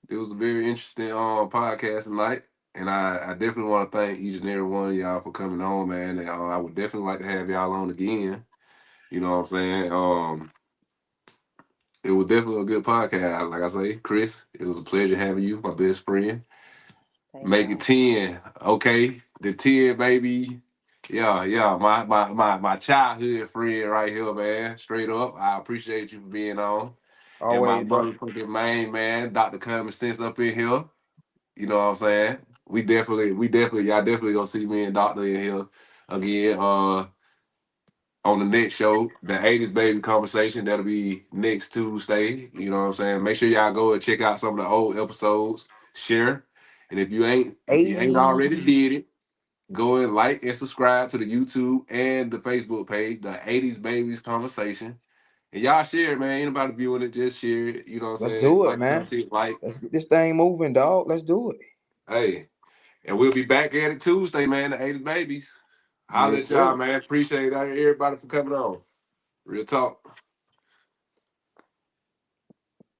B: It was a very interesting podcast tonight, and I definitely want to thank each and every one of y'all for coming on, man. And I would definitely like to have y'all on again. You know what I'm saying? It was definitely a good podcast. Like I say, Chris, it was a pleasure having you, my best friend.
C: Thank
B: Make it
C: y'all.
B: 10. Okay. The 10, baby. Yeah, yeah. My childhood friend right here, man. Straight up. I appreciate you for being on. And my
F: Always, bro.
B: motherfucking main man, Dr. Common Sense up in here. You know what I'm saying? y'all definitely gonna see me and Doctor in here again. On the next show, the 80s baby conversation. That'll be next Tuesday. You know what I'm saying? Make sure y'all go and check out some of the old episodes. Share. And if you ain't already did it, go and like and subscribe to the YouTube and the Facebook page, the 80s Babies Conversation. And y'all share it, man. Anybody viewing it, just share it. You know what I'm
F: Let's
B: saying?
F: do it,
B: Like
F: man.
B: content, like.
F: Let's get this thing moving, dog. Let's do it.
B: Hey. And we'll be back at it Tuesday, man, the 80s Babies. Holla
F: Yes,
B: at y'all,
F: sir.
B: man. Appreciate everybody for coming on. Real talk.